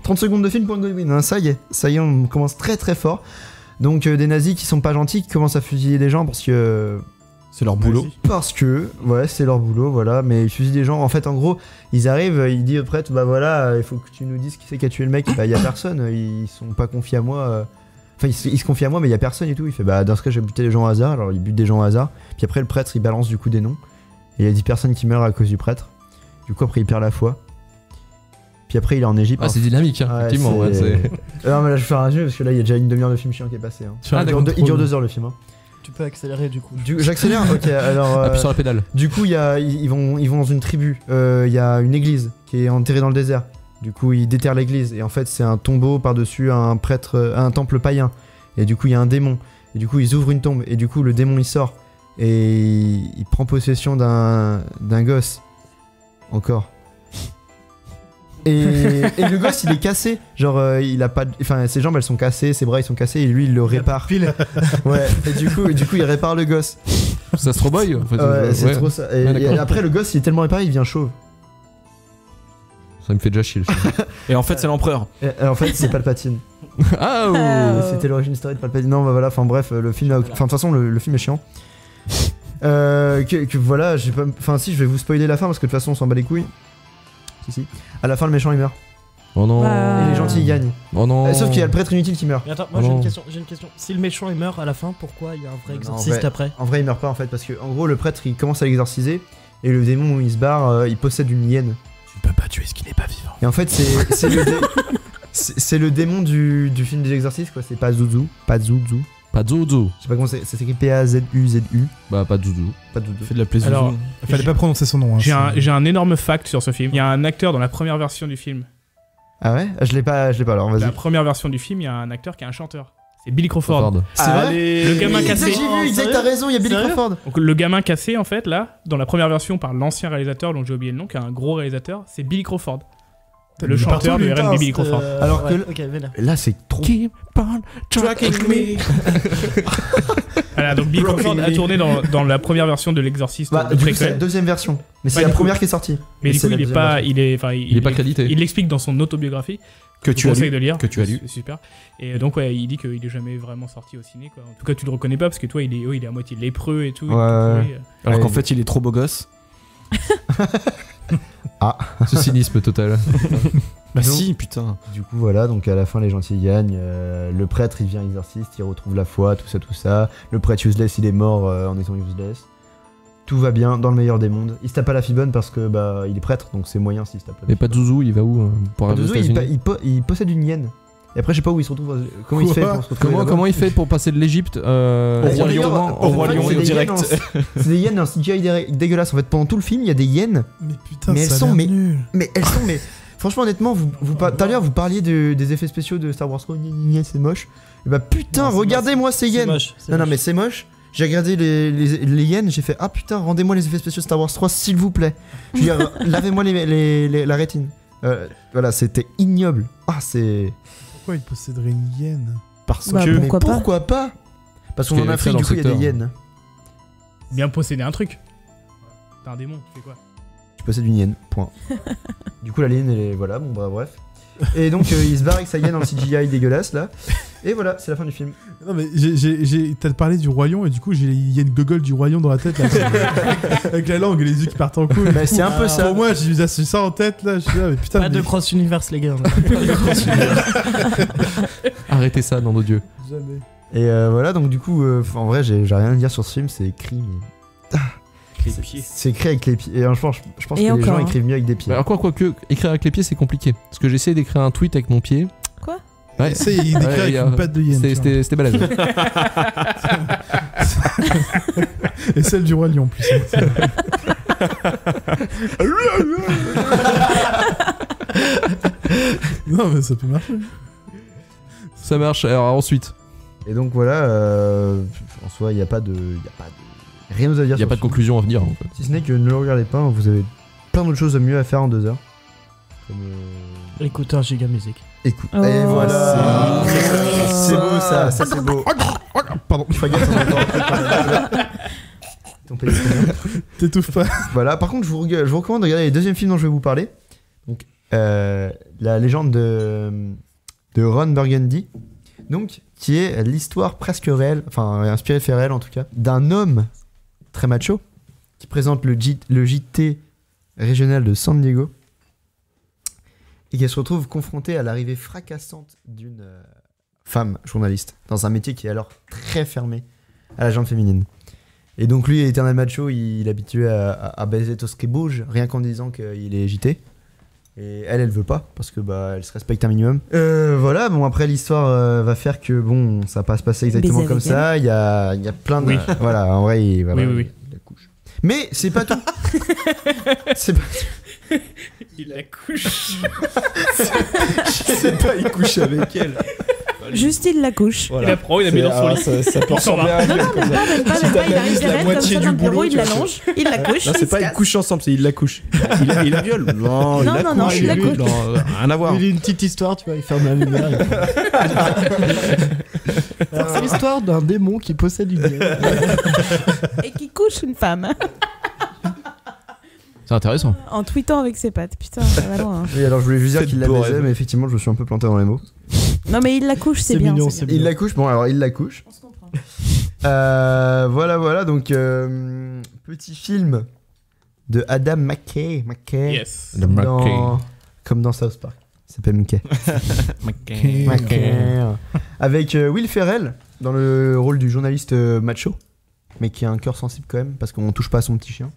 30 secondes de film, point Godwin. Hein, ça y est, on commence très très fort. Donc, des nazis qui sont pas gentils, qui commencent à fusiller des gens parce que. C'est leur boulot. Parce que, ouais, c'est leur boulot, voilà. Mais ils fusillent des gens. En fait, en gros, ils arrivent, ils disent au prêtre, bah voilà, il faut que tu nous dises qui c'est qui a tué le mec. Bah, y a personne, ils sont pas confiés à moi. Enfin, il se confie à moi, mais il y a personne et tout. Il fait, bah, dans ce cas, j'ai buté des gens au hasard. Alors, il bute des gens au hasard. Puis après, le prêtre, il balance du coup des noms. Et il y a 10 personnes qui meurent à cause du prêtre. Du coup, après, il perd la foi. Puis après, il est en Égypte. Ah, c'est dynamique, hein, effectivement. Ouais, non, mais là, je vais faire un résumé parce que là, il y a déjà une demi-heure de film chiant qui est passé. Hein. Il dure 2 heures le film. Hein. Tu peux accélérer du coup. J'accélère. Ok, alors. Appuie sur la pédale. Du coup, ils vont dans une tribu. Il y a une église qui est enterrée dans le désert. Du coup, ils déterrent l'église. Et en fait, c'est un tombeau par-dessus un temple païen. Et du coup, il y a un démon. Et du coup, ils ouvrent une tombe. Et du coup, le démon, il sort. Et il prend possession d'un gosse. Encore. Et le gosse, il est cassé. Genre, il a pas. Enfin, ses jambes, elles sont cassées. Ses bras, ils sont cassés. Et lui, il le répare. Ouais. Et du coup, il répare le gosse. C'est Astro Boy en fait. Ouais, c'est trop ça. Et après, le gosse, il est tellement réparé, il devient chauve. Ça me fait déjà chier. Et en fait, c'est l'empereur. Et en fait, c'est Palpatine. C'était l'origine story de Palpatine. Non, bah voilà, enfin bref, le film. Enfin, de toute façon, le film est chiant. Voilà, enfin, si, je vais vous spoiler la fin parce que de toute façon, on s'en bat les couilles. Si. À la fin, le méchant il meurt. Oh non. Bah. Et les gentils gagnent. Oh non. Sauf qu'il y a le prêtre inutile qui meurt. Mais attends, moi j'ai une question. Si le méchant il meurt à la fin, pourquoi il y a un vrai exorciste après? En vrai, il meurt pas en fait, parce que en gros, le prêtre il commence à l'exorciser et le démon il se barre, il possède une hyène. Tu ne peux pas tuer ce qui n'est pas vivant. Et en fait, c'est le démon du film des exorcistes, quoi. C'est pas Zuzu. Pas Zuzu. Je sais pas comment c'est. Ça s'écrit P-A-Z-U-Z-U. Bah, pas Zuzu. Fait de la plaisir. Alors, il fallait pas prononcer son nom. Hein, j'ai un énorme fact sur ce film. Il y a un acteur dans la première version du film. Ah ouais? Je l'ai pas alors, vas-y. Dans la première version du film, il y a un acteur qui est un chanteur. C'est Billy Crawford. C'est vrai? Le gamin cassé. J'ai vu, exact, t'as raison, il y a Billy Crawford. Donc, le gamin cassé, en fait, là, dans la première version par l'ancien réalisateur, dont j'ai oublié le nom, qui est un gros réalisateur, c'est Billy Crawford. Le chanteur de R&B Billy Crawford. Alors que là, c'est trop. Keep on tracking me. Voilà, donc Billy Crawford a tourné dans la première version de l'Exorciste. Bah, du coup, c'est la deuxième version. Mais c'est la première qui est sortie. Mais du coup, il est pas crédité. Il l'explique dans son autobiographie. Que tu as lu. De lire. Que tu as lu. C'est super. Et donc, ouais, il dit qu'il est jamais vraiment sorti au ciné, quoi. En tout cas, tu le reconnais pas parce que toi, il est à moitié lépreux et tout. Ouais. Alors qu'en fait, il est trop beau gosse. Ah. Ce cynisme total. Bah si, putain. Du coup, voilà, donc à la fin, les gentils gagnent. Le prêtre, il devient exorciste, il retrouve la foi, tout ça. Le prêtre useless, il est mort en étant useless. Tout va bien, dans le meilleur des mondes. Il se tape pas la fibonne parce que bah il est prêtre, donc c'est moyen s'il se tape la Mais pas de Zouzou, il va où pour Pas de Zouzou, il possède une hyène. Et après, je sais pas où il se retrouve. Comment il fait pour se retrouver Comment il fait pour passer de l'Egypte au Roi Lion direct? C'est des hyènes en CGI dégueulasse. En fait, pendant tout le film, il y a des hyènes. Mais putain, elles sont nul. Mais elles sont franchement, honnêtement, tout à l'heure, vous parliez des effets spéciaux de Star Wars. C'est moche. Et bah putain, regardez-moi ces hyènes. Non, mais c'est moche. J'ai regardé les hyènes, j'ai fait ah putain, rendez-moi les effets spéciaux Star Wars 3 s'il vous plaît. Je veux dire, lavez-moi la rétine. Voilà, c'était ignoble. Ah, c'est. Pourquoi il posséderait une hyène? Parce que. Pourquoi pas? Parce qu'on en Afrique, du coup, il y a des hyènes. Bien posséder un truc. T'es un démon, tu fais quoi? Tu possèdes une hyène, point. Du coup, la hyène, elle est. Voilà, bon, bah, bref. Et donc, il se barre avec sa hyène en CGI dégueulasse, là. Et voilà, c'est la fin du film. Non, mais t'as parlé du Roi Lion, et du coup, j'ai les hyènes gogol du Roi Lion dans la tête, là. Avec la langue et les yeux qui partent en couille. Bah, c'est un peu ça. Pour moi, j'ai eu ça en tête, là. Je suis là, mais putain. Pas de cross-universe, les gars. Arrêtez ça, nom de Dieu. Jamais. Et voilà, donc, du coup, en vrai, j'ai rien à dire sur ce film, c'est écrit, mais. C'est écrit avec les pieds. Et je pense que les gens écrivent mieux avec des pieds. Alors quoique, écrire avec les pieds c'est compliqué. Parce que j'essaie d'écrire un tweet avec mon pied. Quoi? Ouais. Il décrit avec une patte de hyène. C'était balèze. Et celle du Roi Lion en plus. Non mais ça peut marcher. Ça marche. Alors ensuite. Et donc voilà, en soi il n'y a pas de... Rien à dire. Il n'y a pas de conclusion à venir en fait. Si ce n'est que ne le regardez pas, vous avez plein d'autres choses mieux à faire en 2 heures. Comme écouter un giga musique. Écoute. Oh, et voilà. C'est beau ça c'est beau. Pardon. Fais gaffe, ton pays. T'étouffes pas. Voilà, par contre je vous recommande de regarder les deuxièmes films dont je vais vous parler. Donc la légende de Ron Burgundy. Donc qui est l'histoire presque réelle, enfin inspirée de faits réels en tout cas, d'un homme très macho qui présente le JT régional de San Diego et qui se retrouve confronté à l'arrivée fracassante d'une femme journaliste dans un métier qui est alors très fermé à la gente féminine. Et donc lui, éternel macho, il est habitué à baiser tout ce qui bouge, rien qu'en disant qu'il est JT. Et elle veut pas parce que bah elle se respecte un minimum. Voilà, bon après l'histoire va faire que bon ça va pas se passer exactement comme ça. Il y a plein de voilà, en vrai voilà, oui. Il accouche. Mais c'est pas tout. C'est pas tout. Il accouche. Je sais pas, il couche avec elle. Juste il la couche. Voilà. Il la prend, il la met dans son lit. Ça peut ressembler à non, même pas, il arrive derrière, comme ça dans le bureau, il l'allonge, il la couche. Non, c'est pas ils couchent ensemble, c'est il la couche. Il la viole. Non, il la couche. Rien à voir. Il y a une petite histoire, tu vois, il ferme la lumière. Alors, c'est l'histoire d'un démon qui possède une hyène. Et qui couche une femme. C'est intéressant. En tweetant avec ses pattes, putain, ça va loin. Oui, alors je voulais juste dire qu'il la baisait, mais effectivement je me suis un peu planté dans les mots. Non mais il la couche, c'est bien. Mignon, c'est bien. Il la couche, bon alors il la couche. On se comprend. Voilà, donc petit film de Adam McKay. Yes. Comme dans South Park. Il s'appelle Mickey. Avec Will Ferrell dans le rôle du journaliste macho, mais qui a un cœur sensible quand même, parce qu'on touche pas à son petit chien.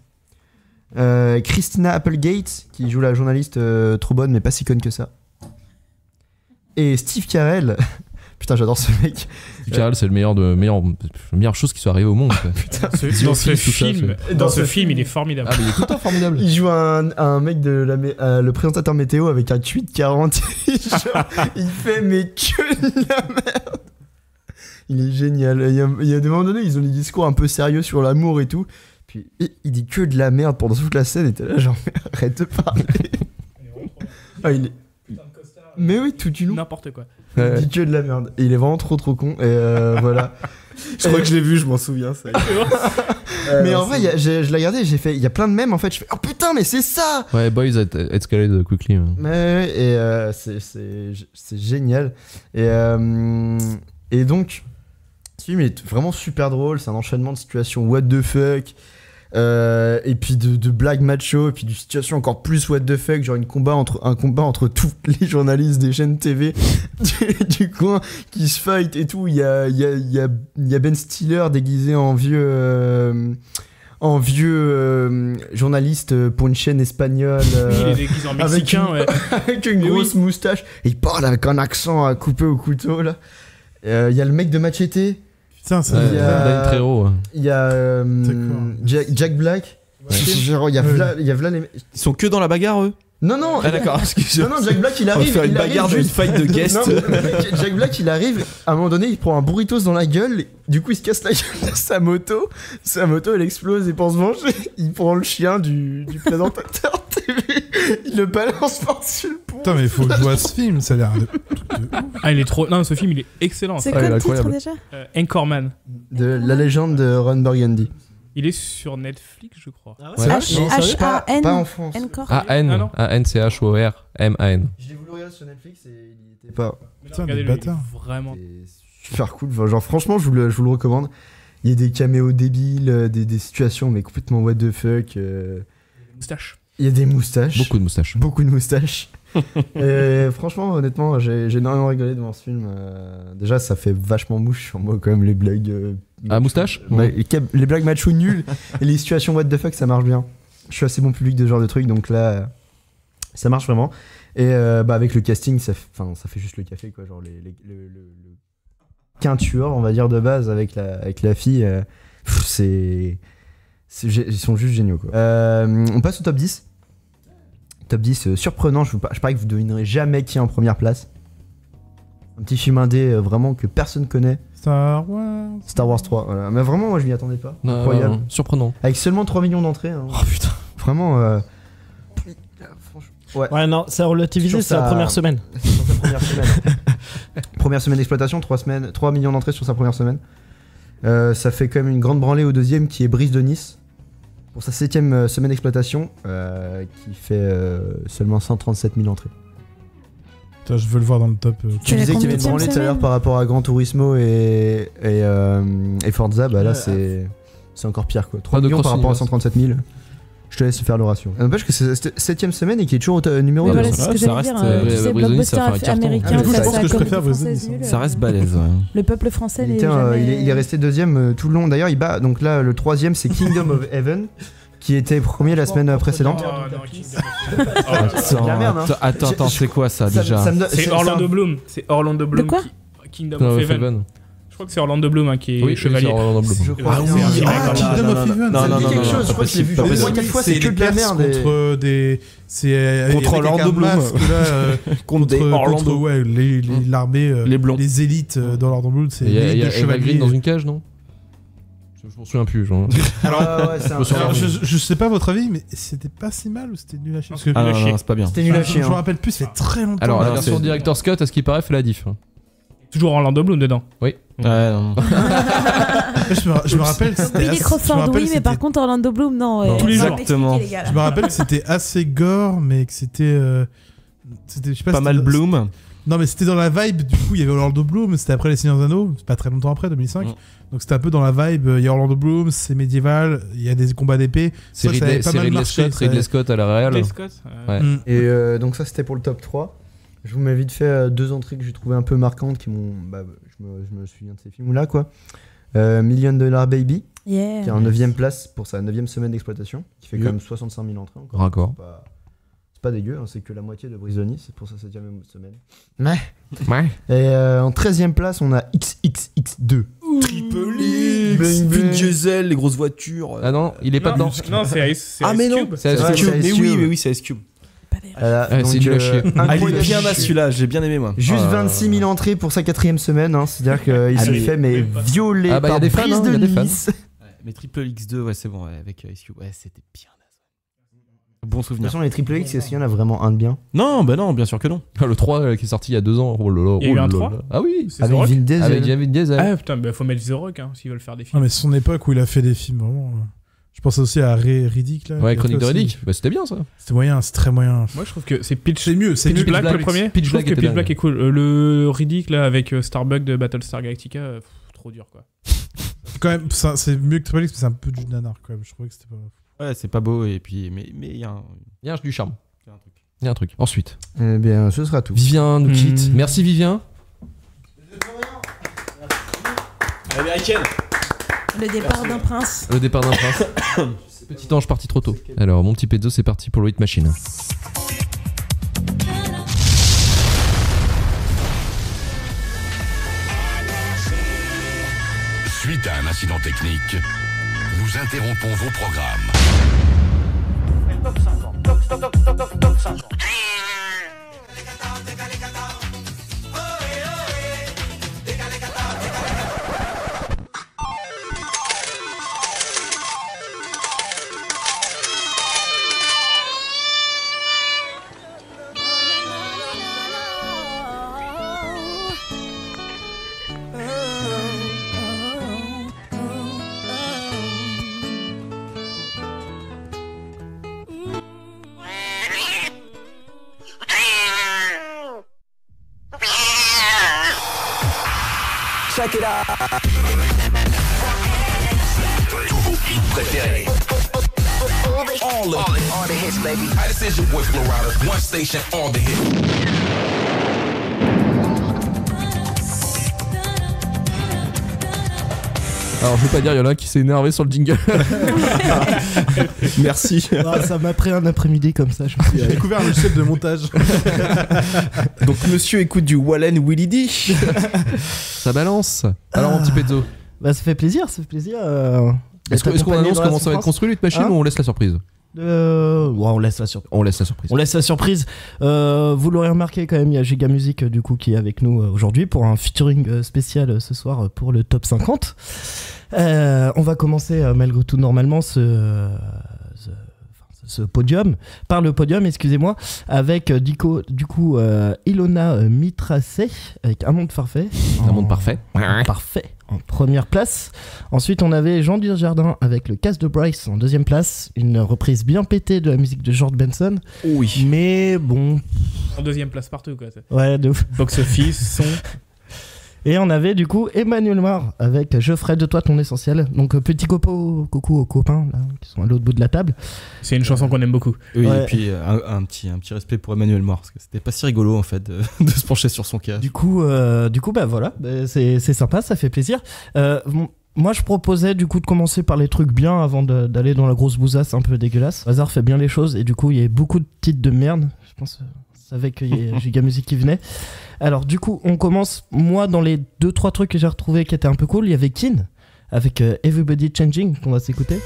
Christina Applegate, qui joue la journaliste trop bonne, mais pas si conne que ça. Et Steve Carell. Putain, j'adore ce mec. Steve Carell, c'est la meilleure chose qui soit arrivée au monde. Putain, dans ce film, il est formidable. Ah, mais il est tout le temps formidable. Il joue un mec le présentateur météo avec un tweet 40. Il fait mais que de la merde. Il est génial. Il y a des moments donnés, ils ont des discours un peu sérieux sur l'amour et tout. Puis il dit que de la merde pendant toute la scène. Et t'es là, genre, arrête de parler. Il est... Mais oui, tout du long. N'importe quoi. Il dit que de la merde. Et il est vraiment trop con. Et voilà. Je crois que je l'ai vu, je m'en souviens. Ça. Mais en vrai, je l'ai regardé, il y a plein de mèmes en fait. Je fais oh putain, mais c'est ça! Ouais, Boys escalade quickly. Mais et c'est génial. Et donc, ce film est vraiment super drôle. C'est un enchaînement de situations what the fuck. Et puis de blagues macho, et puis de situations encore plus what the fuck, genre un combat entre tous les journalistes des chaînes TV du coin qui se fight et tout. Il y a Ben Stiller déguisé en vieux journaliste pour une chaîne espagnole. Il est déguisé en mexicain, avec une grosse moustache. Et il parle avec un accent à couper au couteau là. Il y a le mec de Machete. Putain, ça il y a Jack Black. Ouais. Genre, il y a v'là les... Ils sont que dans la bagarre, eux? Non. Ah, d'accord. Non, Jack Black, il arrive. On va faire une bagarre d'une fight de guest. Jack Black, il arrive. À un moment donné, il prend un burritos dans la gueule. Du coup, il se casse la gueule de sa moto. Sa moto, elle explose et pour se venger, il prend le chien du présentateur TV. Il le balance par-dessus le pont. Putain, mais il faut que je vois ce film. Ça a l'air de... Ah, il est trop. Non, ce film, il est excellent. C'est quoi le titre déjà? Anchorman. De la légende de Ron Burgundy. Il est sur Netflix, je crois. Ah ouais. H-A-N. Pas en France. A-N. A-N-C-H-O-R-M-A-N. Je l'ai voulu regarder sur Netflix et il était pas. Putain, des bâtards. Vraiment. Super cool. Genre, franchement, je vous le recommande. Il y a des caméos débiles, des situations, mais complètement what the fuck. Moustache. Il y a des moustaches. Beaucoup de moustaches. Et franchement, honnêtement, j'ai énormément rigolé devant ce film. Déjà, ça fait vachement mouche sur moi, quand même, les blagues. Moustache les blagues macho nulles et les situations what the fuck, ça marche bien. Je suis assez bon public de ce genre de truc, donc là, ça marche vraiment. Et avec le casting, ça fait juste le café, quoi. Genre, le quintuor, on va dire, de base, avec la fille, ils sont juste géniaux, quoi. On passe au top 10. Top 10 surprenant, je parie que vous ne devinerez jamais qui est en première place. Un petit film indé vraiment que personne connaît. Star Wars 3, voilà. Mais vraiment, moi je m'y attendais pas. Non, incroyable. non, surprenant. Avec seulement 3 millions d'entrées. Hein. Oh putain. Vraiment. Ouais, non, c'est relativisé, c'est la première semaine. C'est sur sa première semaine. Première semaine d'exploitation, 3 millions d'entrées sur sa première semaine. Ça fait quand même une grande branlée au deuxième qui est Brise de Nice. Pour sa 7ème semaine d'exploitation, qui fait seulement 137 000 entrées. Putain, je veux le voir dans le top. Tu disais qu'il y avait une branlée tout à l'heure par rapport à Gran Turismo et Forza, bah là c'est encore pire, quoi. 3 millions par rapport à 137 000. Je te laisse faire le ratio. N'empêche que c'est 7ème semaine et qui est toujours au numéro 2. Voilà, c'est ce que j'allais dire. Tu sais, blockbuster américain, je pense que je préfère Brise. Ça reste balèze. Le peuple français, il est resté 2ème tout le long. D'ailleurs, il bat. Donc là, le 3ème, c'est Kingdom of Heaven, qui était premier la semaine précédente. C'est la merde, hein. Attends, c'est quoi ça déjà? C'est Orlando Bloom. C'est Orlando Bloom. Quoi? Kingdom of Heaven. Je crois que c'est Orlando Bloom qui est chevalier. Je crois. Kingdom of Heaven. Non, quelque chose. Je crois que je l'ai vu au moins 4 fois. C'est que de la merde. Contre des. C'est contre Orlando Bloom. Contre l'armée. Les blancs. Les élites dans l'Orlando Bloom. Il y a Eva Green dans une cage, non? Je m'en souviens plus. Genre. Alors, je sais pas votre avis, mais c'était pas si mal ou c'était nul à chier? Non, c'est pas bien. C'était nul à chier. Je me rappelle plus, ça fait très longtemps. Alors, la version Director's Cut, à ce qui paraît, fait la diff. Toujours Orlando Bloom dedans. Oui. Ouais, non. Je me rappelle que c'était. Billy Crawford, oui, mais par contre, Orlando Bloom, non. Tous les jours. Exactement. Je me rappelle que c'était assez gore, mais que c'était. Je sais pas mal Bloom. Non, mais c'était dans la vibe. Du coup, il y avait Orlando Bloom, c'était après Les Seigneurs des Anneaux, c'est pas très longtemps après, 2005. Donc c'était un peu dans la vibe. Il y a Orlando Bloom, c'est médiéval, il y a des combats d'épée. C'est Ridley Scott à la réal. Ridley Scott. Et donc ça, c'était pour le top 3. Je vous mets vite fait 2 entrées que j'ai trouvées un peu marquantes qui m'ont. Je me souviens de ces films-là, quoi. $1 Million Baby, qui est en 9ème place pour sa 9ème semaine d'exploitation, qui fait quand même 65 000 entrées encore. Raccord. C'est pas dégueu, hein, c'est que la moitié de Brisoni, c'est pour sa 7ème semaine. Ouais. Et en 13ème place, on a XXX2. Triple X, Vin Diesel, les grosses voitures. Ah non, il est pas dedans. Non, c'est Ice Cube. mais non, c'est Ice Cube. Mais oui, c'est Ice Cube. C'est nul à chier. Il est bien là celui-là, j'ai bien aimé moi. Juste 26 000 entrées pour sa 4ème semaine, hein, c'est-à-dire qu'il se fait violer par des prises de lys. Mais Triple X2, ouais, c'est bon, avec Ice Cube, ouais, c'était bien. Bon souvenir. De toute façon, les Triple X, est-ce qu'il y en a vraiment un de bien? Non, non, bien sûr que non. Le 3 qui est sorti il y a 2 ans. Oh là là. Il y a eu un 3 Ah oui, avec Vin Diesel. Avec Vin Diesel. Ah putain, faut mettre The Rock s'ils veulent faire des films. Non, mais son époque où il a fait des films, vraiment. Je pense aussi à Riddick là. Ouais, Chronique de Riddick. C'était bien ça. C'était moyen, c'est très moyen. Moi je trouve que c'est Pitch. C'est mieux, Pitch Black le premier. Pitch Je trouve Black que Pitch Black est cool. Le Riddick là avec Starbuck de Battlestar Galactica, trop dur quoi. Quand même, c'est mieux que Triple X, mais c'est un peu du nanar quand même. Je trouvais que c'était pas. Ouais, c'est pas beau et puis mais il y a du charme. Il y a un truc. Ensuite. Eh bien, ce sera tout. Vivien nous quitte. Merci Vivien. Américaine. Le départ d'un prince. Le départ d'un prince. Petit ange parti trop tôt. Alors, mon petit Pezzo, c'est parti pour le Hit Machine. Suite à un incident technique, nous interrompons vos programmes. Top 50, top 50. Check it out. Tous vos hits préférés. All the hits, baby. Hi, this is your boy Flo Rida. One station, all the hits. Alors je veux pas dire, il y en a qui s'est énervé sur le jingle. Merci. Ah, ça m'a pris un après-midi comme ça. J'ai découvert un logiciel de montage. Donc monsieur écoute du Wallen Willy D. Ça balance. Alors mon petit Pezzo. Bah ça fait plaisir, Est-ce qu'on annonce comment ça va être construit l'Hit Machine ou on laisse la surprise? Ouais, on laisse la surprise. On laisse la surprise. On laisse la surprise. Vous l'aurez remarqué quand même, il y a Giga Music du coup qui est avec nous aujourd'hui pour un featuring spécial ce soir pour le top 50. On va commencer malgré tout normalement ce podium, par le podium, excusez-moi, avec du coup Ilona Mitracé avec Un Monde Parfait. Un Monde Parfait. Parfait. En première place. Ensuite, on avait Jean Dujardin avec le Casse de Bryce en deuxième place. Une reprise bien pétée de la musique de George Benson. Oui. Mais bon. En deuxième place partout, quoi. Ouais, de ouf. Box office, son. Et on avait du coup Emmanuel Mar avec Je ferai de toi ton essentiel. Donc petit coucou aux copains là, qui sont à l'autre bout de la table. C'est une chanson qu'on aime beaucoup. Oui, ouais. Et puis un petit respect pour Emmanuel Mar parce que c'était pas si rigolo en fait de se pencher sur son cas. Du coup bah voilà, c'est sympa, ça fait plaisir. Moi je proposais du coup de commencer par les trucs bien avant d'aller dans la grosse bousasse un peu dégueulasse. Hazard fait bien les choses et du coup il y a beaucoup de titres de merde. Je pense savais qu'il y a Giga Music qui venait. Alors du coup on commence, moi dans les 2-3 trucs que j'ai retrouvés qui étaient un peu cool, il y avait Keane avec Everybody Changing qu'on va s'écouter.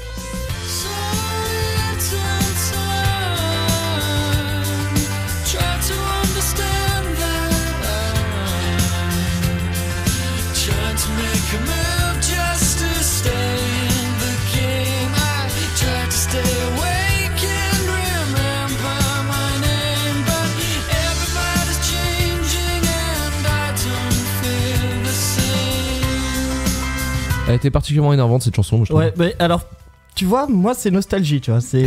Elle était particulièrement énervante cette chanson, moi, je trouve. Ouais, mais alors, tu vois, moi c'est nostalgie, tu vois. C'est.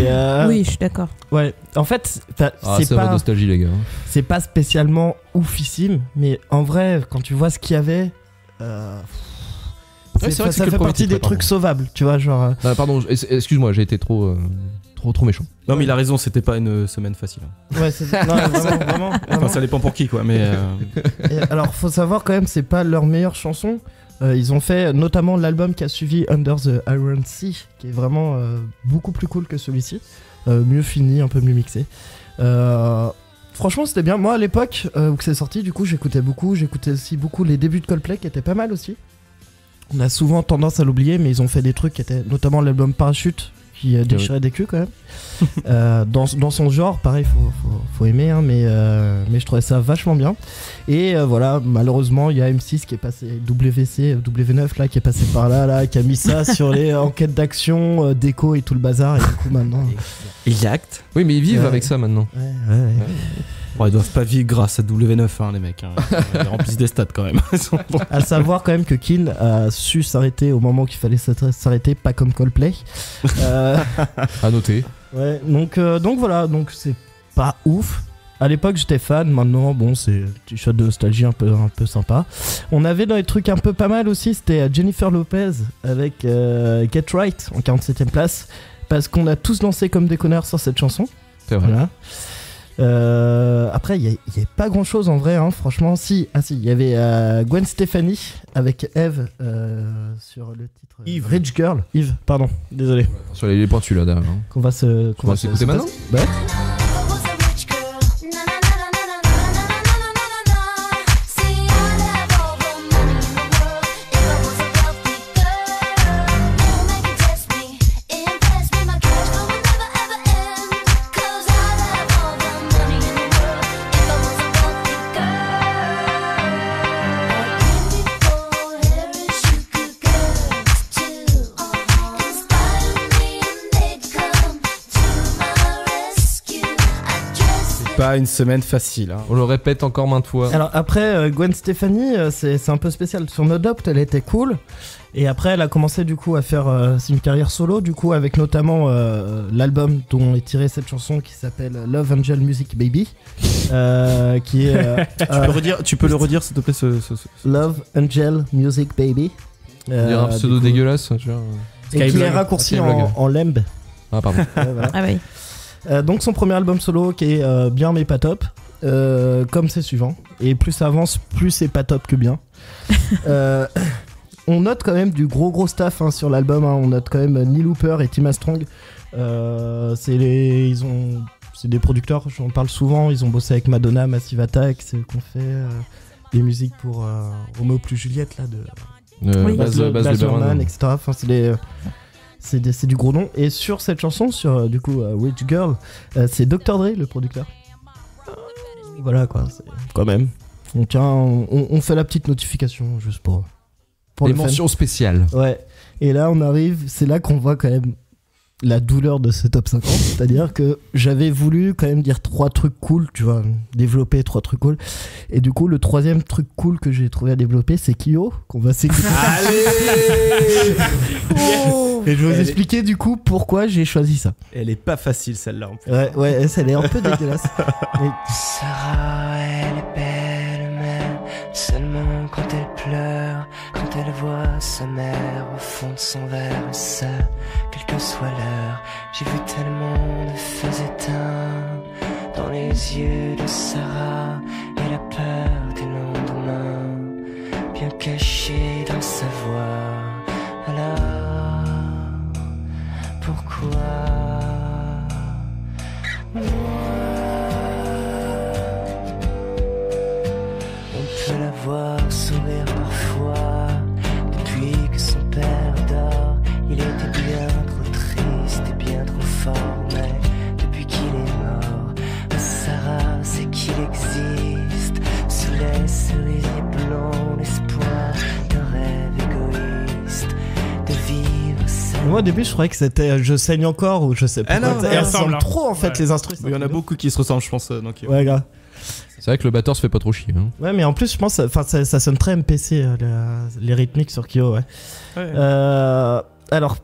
Oui, je suis d'accord. Ouais, en fait, c'est pas nostalgie, les gars. C'est pas spécialement oufissime, mais en vrai, quand tu vois ce qu'il y avait. Ouais, ça fait partie des trucs sauvables, tu vois, genre. Pardon, excuse-moi, j'ai été trop trop méchant. Non, mais il a raison, c'était pas une semaine facile. Ouais, non, vraiment. Enfin, ça dépend pour qui, quoi. Mais Et alors, faut savoir quand même, c'est pas leur meilleure chanson. Ils ont fait notamment l'album qui a suivi Under the Iron Sea, qui est vraiment beaucoup plus cool que celui-ci. Mieux fini, un peu mieux mixé. Franchement, c'était bien. Moi, à l'époque où c'est sorti, du coup, j'écoutais aussi beaucoup les débuts de Coldplay, qui étaient pas mal aussi. On a souvent tendance à l'oublier, mais ils ont fait des trucs qui étaient notamment l'album Parachute, qui déchirait des culs quand même. Dans son genre, pareil, faut aimer, hein, mais je trouvais ça vachement bien. Et voilà, malheureusement, il y a M6 qui est passé, W9 là, qui est passé par là, qui a mis ça sur les enquêtes d'action, déco et tout le bazar. Et du coup, maintenant. Exact. Oui, mais ils vivent avec ça maintenant. Ouais. Bon, ils doivent pas vivre grâce à W9, hein, les mecs. Hein. Ils remplissent des stats quand même. À savoir quand même que Keane a su s'arrêter au moment qu'il fallait s'arrêter, pas comme Coldplay. À noter. Ouais, donc voilà, donc c'est pas ouf. À l'époque j'étais fan, maintenant bon c'est un petit shot de nostalgie un peu sympa. On avait dans les trucs un peu pas mal aussi, c'était Jennifer Lopez avec Get Right en 47ème place, parce qu'on a tous dansé comme des connards sur cette chanson. C'est vrai. Voilà. Après, il n'y a pas grand chose en vrai, hein, franchement. Si, il y avait Gwen Stefani avec Eve sur le titre Eve. Rich Girl. Eve, pardon, désolé. Sur les pointus là derrière. Hein. Qu'on va s'écouter maintenant. Ouais. Pas une semaine facile. Hein. On le répète encore maintes fois. Alors après, Gwen Stefani, c'est un peu spécial. Son Adopt, elle était cool. Et après, elle a commencé du coup à faire une carrière solo, du coup avec notamment l'album dont est tirée cette chanson qui s'appelle Love Angel Music Baby, qui est. Tu peux le redire s'il te plaît Love Angel Music Baby. Dire un pseudo dégueulasse, tu vois. Et qui est raccourci en lemb. Ah pardon. Voilà. Ah oui. Donc son premier album solo qui est bien mais pas top, comme ses suivants. Et plus ça avance, plus c'est pas top que bien. On note quand même du gros staff hein, sur l'album. Hein. On note quand même Neil Hooper et Tim Armstrong. C'est des producteurs, j'en parle souvent. Ils ont bossé avec Madonna, Massive Attack, c'est qu'on fait des musiques pour Roméo plus Juliette là de Baz Luhrmann, etc. Enfin c'est du gros nom. Et sur cette chanson, sur du coup Rich Girl, c'est Dr. Dre le producteur. Voilà quoi, c'est quand même. On fait la petite notification juste pour les mentions spéciales. Ouais. Et là on arrive, c'est là qu'on voit quand même la douleur de ce top 50. C'est-à-dire que j'avais voulu quand même dire 3 trucs cool, tu vois, développer 3 trucs cool. Et du coup, le 3e truc cool que j'ai trouvé à développer, c'est Kyo, qu'on va s'écouter. Allez Et je vais vous expliquer du coup pourquoi j'ai choisi ça. Elle est pas facile celle-là. En plus. Ouais, elle est un peu dégueulasse. Sarah, elle est belle, mais seulement quand elle pleure, quand elle voit sa mère au fond de son verre, ça, quelle que soit l'heure. J'ai vu tellement de feux éteints dans les yeux de Sarah et la peur des lendemains, bien cachée dans sa voix. Alors, pourquoi moi? On peut la voir sourire parfois. Depuis que son père dort, il était bien trop triste et bien trop fort. Mais depuis qu'il est mort, Sarah sait qu'il existe sous les cerisiers blancs l'espoir d'un rêve égoïste de vivre seul. Moi au début je croyais que c'était Je saigne encore ou je sais pas. Elles ressemblent trop en fait les instruments. Il y en a beaucoup qui se ressemblent je pense. Donc, ouais gars. C'est vrai que le batteur se fait pas trop chier. Hein. Ouais, mais en plus, je pense ça sonne très MPC, les rythmiques sur Kyo. Ouais. Alors,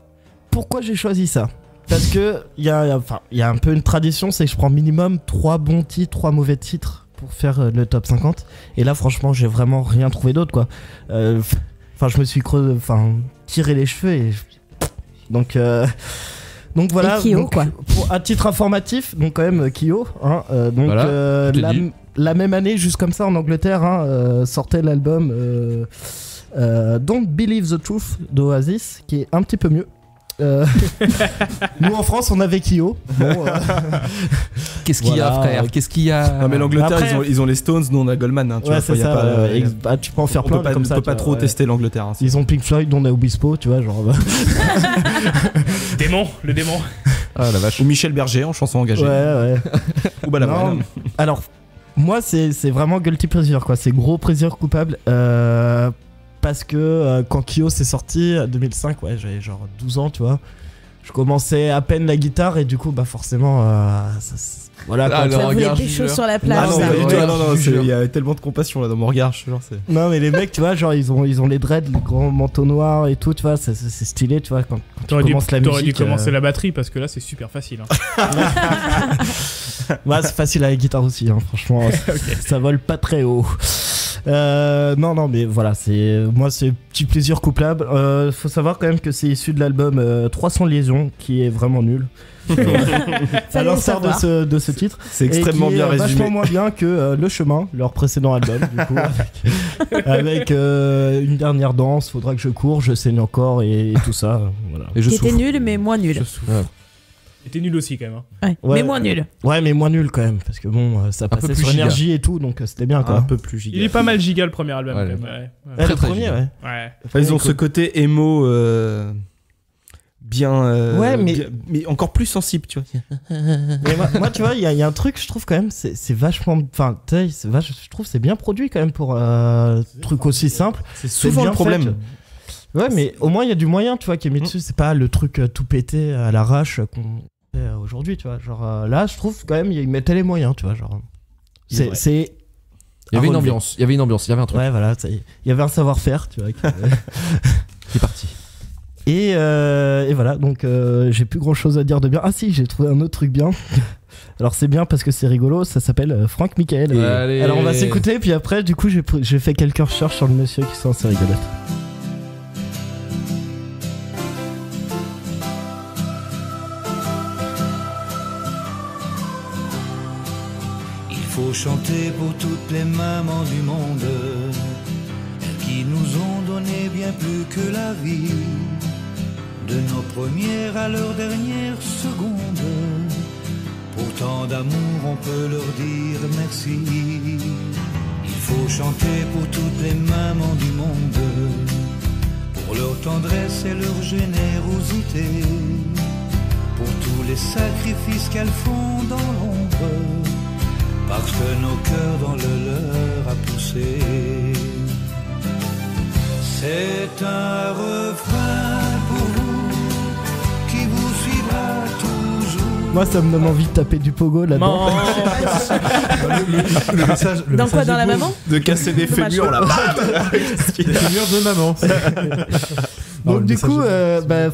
pourquoi j'ai choisi ça? Parce que il y a un peu une tradition, c'est que je prends minimum 3 bons titres, 3 mauvais titres pour faire le top 50. Et là, franchement, j'ai vraiment rien trouvé d'autre, quoi. Je me suis tiré les cheveux et donc Donc voilà, Et Kyo, donc, quoi. À titre informatif, donc quand même Kyo, hein, donc Voilà, je t'ai dit. la même année, juste comme ça en Angleterre, hein, sortait l'album Don't Believe the Truth d'Oasis, qui est un petit peu mieux. Nous en France on avait Kyo. Bon, Qu'est-ce qu'il y a, frère? Qu'est-ce qu'il y a? Non, mais l'Angleterre, Après- ils ont les Stones, nous on a Goldman. Hein, tu Ouais, vois, c'est y a ça. pas, Tu peux en faire on plein peut pas, comme on ça. peut pas trop tester l'Angleterre. Hein, Ils ont Pink Floyd, on a Obispo, tu vois, genre. Démon, le démon. Ah la vache. Ou Michel Berger en chanson engagée. Ouais. Ou Balavoine. Non, alors, moi, c'est vraiment guilty pleasure, quoi. C'est gros plaisir coupable. Parce que quand Kyo s'est sorti, 2005, ouais, j'avais genre 12 ans, tu vois. Je commençais à peine la guitare et du coup, bah forcément, voilà. Ça voulait pécho sur la plage. Non, il y a tellement de compassion là dans mon regard. Je genre, non, mais les mecs, tu vois, genre ils ont les dreads, les grands manteaux noirs et tout, tu vois, c'est stylé, tu vois, quand tu commences la musique. T'aurais dû commencer la batterie parce que là c'est super facile. Hein. Ouais, c'est facile à la guitare aussi, hein, franchement, ça vole pas très haut. Non, mais voilà, moi c'est petit plaisir coupable. Faut savoir quand même que c'est issu de l'album 300 liaisons, qui est vraiment nul. À l'instar de ce titre. C'est extrêmement bien résumé. Vachement moins bien que Le Chemin, leur précédent album, du coup, avec une dernière danse, faudra que je cours, je saigne encore et tout ça. Voilà. Et qui était nul, mais moins nul. Était nul aussi quand même. Hein. Ouais, mais moins nul. Ouais, mais moins nul quand même, parce que bon, ça passait sur giga. énergie et tout, donc c'était bien quoi. Un peu plus giga. Il est pas mal giga le premier album. Ouais, quand même. Ouais, le premier, giga. ouais. Enfin, ils ont ce côté émo bien. Ouais, mais encore plus sensible, tu vois. Mais moi, tu vois, il y a un truc, je trouve quand même, c'est vachement. Enfin, je trouve c'est bien produit quand même pour un truc aussi simple. C'est souvent bien le problème. fait. Ouais, mais au moins il y a du moyen, tu vois, qui est mis dessus. C'est pas le truc tout pété à l'arrache qu'on fait aujourd'hui, tu vois. Genre là, je trouve quand même, ils mettaient les moyens, tu vois. Genre, c'est. Il y avait une ambiance, il y avait un truc. Ouais, voilà, il y avait un savoir-faire, tu vois. C'est parti. Et voilà, donc j'ai plus grand chose à dire de bien. Ah si, j'ai trouvé un autre truc bien. Alors c'est bien parce que c'est rigolo, ça s'appelle Franck Michael. Allez. Alors on va s'écouter, puis après, du coup, j'ai fait quelques recherches sur le monsieur qui sont assez rigolotes. Il faut chanter pour toutes les mamans du monde, elles qui nous ont donné bien plus que la vie. De nos premières à leurs dernières secondes, pour tant d'amour on peut leur dire merci. Il faut chanter pour toutes les mamans du monde, pour leur tendresse et leur générosité, pour tous les sacrifices qu'elles font dans l'ombre, parce que nos cœurs dans le leur a poussé. C'est un refrain pour vous qui vous suivra toujours. Moi, ça me donne envie de taper du pogo là-dedans. Le message. Dans quoi, dans la maman? De casser des fémurs là. Des fémurs de maman. Donc du coup,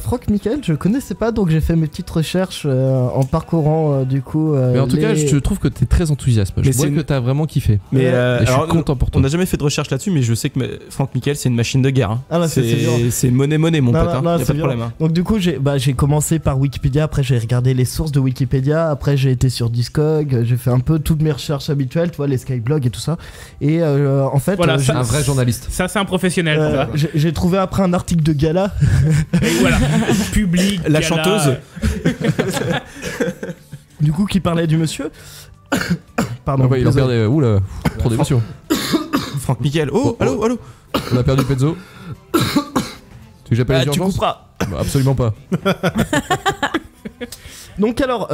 Franck Michael, je connaissais pas, donc j'ai fait mes petites recherches en parcourant du coup. Mais en tout cas, je trouve que t'es très enthousiaste. Je vois que t'as vraiment kiffé. Mais et je suis content pour toi. On n'a jamais fait de recherche là-dessus, mais je sais que Franck Michael, c'est une machine de guerre. Hein. Ah bah, c'est monnaie mon pote. Hein. Y a pas de problème. Hein. Donc du coup, j'ai commencé par Wikipédia. Après, j'ai regardé les sources de Wikipédia. Après, j'ai été sur Discog. J'ai fait un peu toutes mes recherches habituelles, tu vois, les skyblogs et tout ça. Et en fait, voilà, un vrai journaliste. Ça, c'est un professionnel. J'ai trouvé après un article de Gala. Et voilà, public. La Gala. chanteuse. Du coup, qui parlait du monsieur. Pardon. Ah bah, il a perdu. Oula, trop d'émotion. Franck Michael. Oh, allô. On a perdu Pezzo. Tu veux que j'appelle les urgences? Tu couperas. Bah, absolument pas. Donc alors,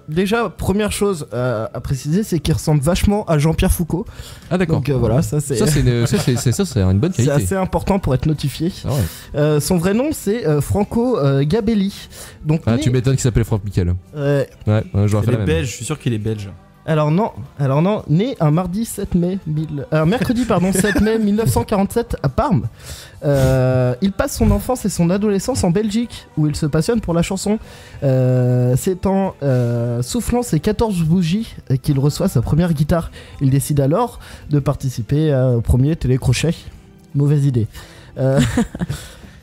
déjà, première chose à préciser, c'est qu'il ressemble vachement à Jean-Pierre Foucault. Ah d'accord. Donc voilà, ça c'est une bonne qualité. C'est assez important pour être notifié. Ah ouais. Son vrai nom c'est Franco Gabelli. Donc, tu m'étonnes qu'il s'appelle Franck Michael. Ouais, j'aurais fait la même. Belge, je suis sûr qu'il est belge. Alors non, né un mardi 7 mai, mercredi 7 mai 1947 à Parme. Il passe son enfance et son adolescence en Belgique, où il se passionne pour la chanson. C'est en soufflant ses 14 bougies qu'il reçoit sa première guitare. Il décide alors de participer au premier télécrochet. Mauvaise idée.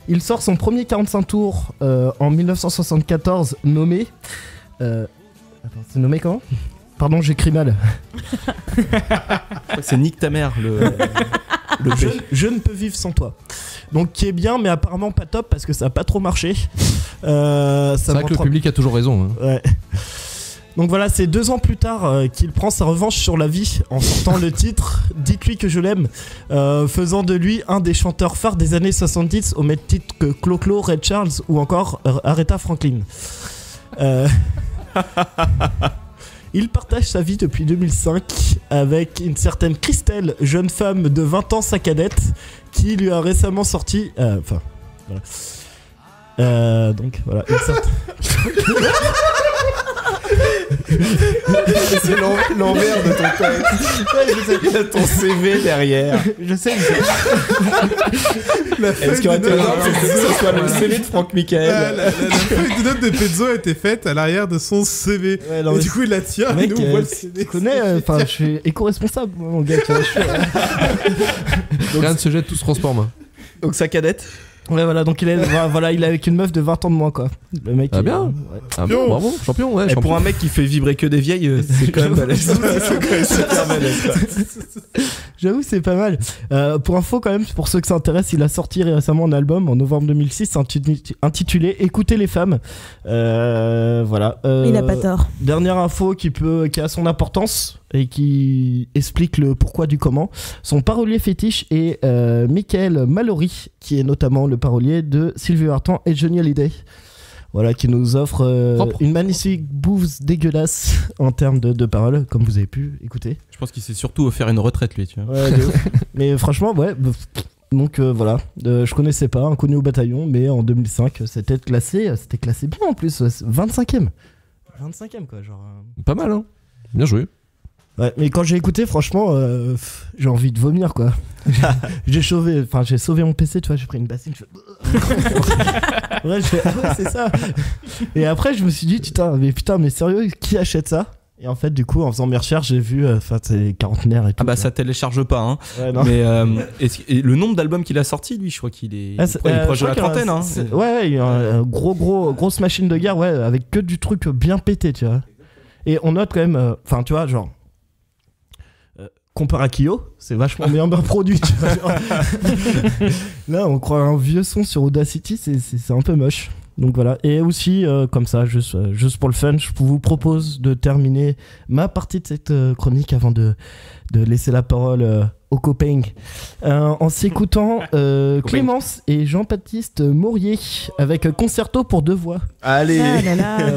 Il sort son premier 45 tours en 1974, nommé... Attends, c'est nommé comment ? Pardon, j'écris mal. C'est Nique ta mère, le je ne peux vivre sans toi. Donc qui est bien, mais apparemment pas top parce que ça a pas trop marché. C'est vrai que le public a toujours raison. Hein. Ouais. Donc voilà, c'est 2 ans plus tard qu'il prend sa revanche sur la vie en sortant le titre Dites-lui que je l'aime, faisant de lui un des chanteurs phares des années 70 au même titre que Clo-Clo, Ray Charles ou encore Aretha Franklin. Il partage sa vie depuis 2005 avec une certaine Christelle, jeune femme de 20 ans, sa cadette, qui lui a récemment sorti... Enfin, voilà. Donc, voilà. Une certaine... C'est l'envers de ton texte. Ouais, je sais. Il y a ton CV derrière. Je sais. Est-ce qu'il aurait été énorme que ce soit le CV de Franck Michael? La feuille de note de Pezzo a été faite à l'arrière de son CV. Ouais, et du coup, il la tient et nous, on voit le CV. Tu connais, enfin, je suis éco-responsable, mon gars. Tu vois, Rien ne se jette, tout se transforme. Donc, sa cadette. Ouais, voilà, donc il est avec une meuf de 20 ans de moins, quoi. Le mec. Ah bien. Ouais. Ah bon, bravo, champion, ouais. Et champion. pour un mec qui fait vibrer que des vieilles, c'est quand même balèze. C'est quand même super balèze. J'avoue, c'est pas mal. Pour info, quand même, pour ceux que ça intéresse, il a sorti récemment un album en novembre 2006 intitulé Écoutez les femmes. Voilà. Il a pas tort. Dernière info qui a son importance et qui explique le pourquoi du comment. Son parolier fétiche est Michael Mallory, qui est notamment le parolier de Sylvie Vartan et Johnny Hallyday. Voilà, qui nous offre une magnifique bouffe dégueulasse en termes de paroles, comme vous avez pu écouter. Je pense qu'il s'est surtout offert une retraite, lui, tu vois. Ouais, mais franchement, ouais. Donc voilà, je connaissais pas, inconnu au bataillon, mais en 2005, c'était classé bien en plus, 25ème. 25ème, quoi, genre. Pas mal, hein. Bien joué. Ouais, mais quand j'ai écouté, franchement, j'ai envie de vomir, quoi. J'ai sauvé mon PC, tu vois, j'ai pris une bassine, ouais, c'est ça. Et après, je me suis dit, putain, mais sérieux, qui achète ça? Et en fait, du coup, en faisant mes recherches, j'ai vu, c'est quarantenaire et tout. Ah bah, ça télécharge pas, hein. Ouais, non. Mais et le nombre d'albums qu'il a sorti, lui, je crois qu'il est, proche de la trentaine, hein. Ouais, il y a une grosse machine de guerre, ouais, avec que du truc bien pété, tu vois. Et on note quand même, enfin, tu vois, genre. Comparé à Kyo, c'est vachement bien produit. Tu vois, là, on croit un vieux son sur Audacity, c'est un peu moche. Donc voilà. Et aussi, comme ça, juste pour le fun, je vous propose de terminer ma partie de cette chronique avant de laisser la parole aux copains. En s'écoutant Clémence et Jean-Baptiste Maurier avec Concerto pour 2 voix. Allez,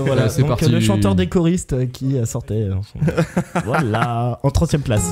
voilà, c'est donc, parti. Le chanteur des choristes qui sortait. Voilà, en 3ème place.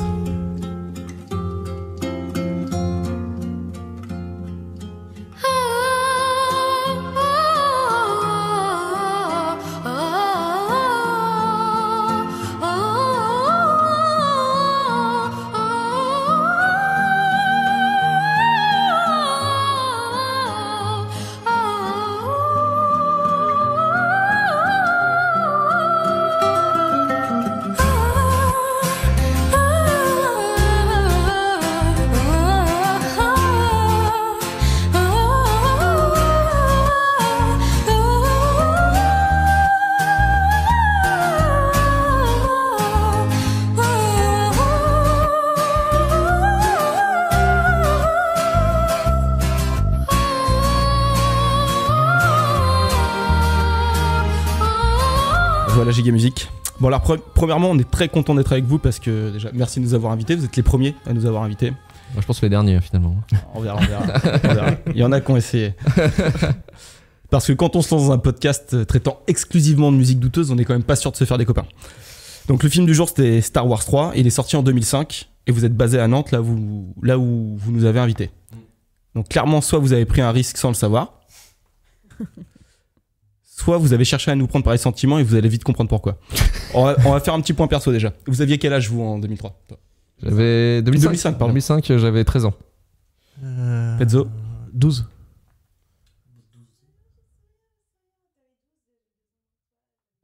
Voilà, Giga Musique. Bon, alors, premièrement, on est très content d'être avec vous parce que, déjà, merci de nous avoir invités. Vous êtes les premiers à nous avoir invités. Moi, je pense les derniers, finalement. On verra. Il y en a qui ont essayé. Parce que quand on se lance dans un podcast traitant exclusivement de musique douteuse, on est quand même pas sûr de se faire des copains. Donc, le film du jour, c'était Star Wars 3. Il est sorti en 2005 et vous êtes basé à Nantes, là où vous nous avez invités. Donc, clairement, soit vous avez pris un risque sans le savoir, soit vous avez cherché à nous prendre par les sentiments et vous allez vite comprendre pourquoi. On va faire un petit point perso déjà. Vous aviez quel âge, vous, en 2003? J'avais 2005, pardon. 2005, j'avais 13 ans. Pezzo 12.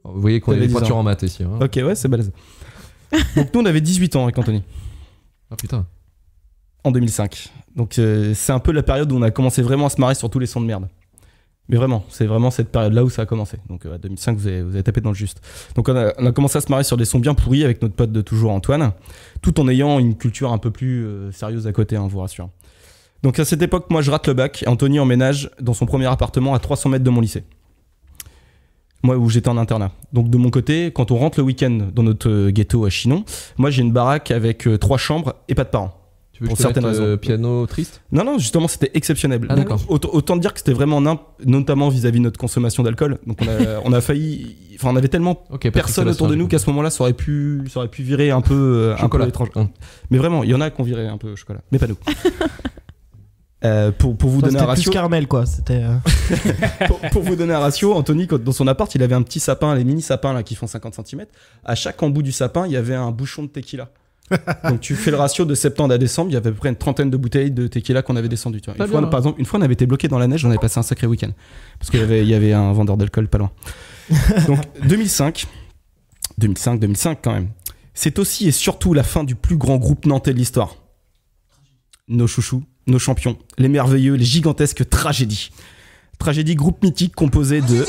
Vous voyez qu'on est des pointures en maths ici. Hein. Ok, ouais, c'est balèze. Donc nous, on avait 18 ans avec Anthony. Ah putain. En 2005. Donc c'est un peu la période où on a commencé vraiment à se marrer sur tous les sons de merde. Mais vraiment, c'est vraiment cette période-là où ça a commencé. Donc à 2005, vous avez tapé dans le juste. Donc on a commencé à se marrer sur des sons bien pourris avec notre pote de toujours Antoine, tout en ayant une culture un peu plus sérieuse à côté, je vous rassure. Donc à cette époque, moi je rate le bac et Anthony emménage dans son premier appartement à 300 mètres de mon lycée. Moi où j'étais en internat. Donc de mon côté, quand on rentre le week-end dans notre ghetto à Chinon, moi j'ai une baraque avec 3 chambres et pas de parents. Tu veux pour certaines raisons. Piano triste ? Non, justement c'était exceptionnel. Ah, d'accord. Autant dire que c'était vraiment notamment vis-à-vis de notre consommation d'alcool. Donc on a failli... Enfin on avait tellement personne autour de nous qu'à ce moment-là ça aurait pu virer un peu étrange. Mais vraiment, il y en a qui ont viré un peu chocolat. Mais pas nous. Pour vous donner un ratio, plus caramel quoi. C'était. pour vous donner un ratio, Anthony, dans son appart, il avait un petit sapin, les mini sapins là qui font 50 cm. À chaque embout du sapin, il y avait un bouchon de tequila. Donc tu fais le ratio de septembre à décembre, il y avait à peu près une trentaine de bouteilles de tequila qu'on avait descendu. Tu vois. Par exemple, une fois on avait été bloqué dans la neige, on avait passé un sacré week-end parce qu'il y avait un vendeur d'alcool pas loin. Donc 2005 quand même. C'est aussi et surtout la fin du plus grand groupe nantais de l'histoire. Nos chouchous, nos champions, les merveilleux, les gigantesques Tragédies. Tragédie, groupe mythique composé de...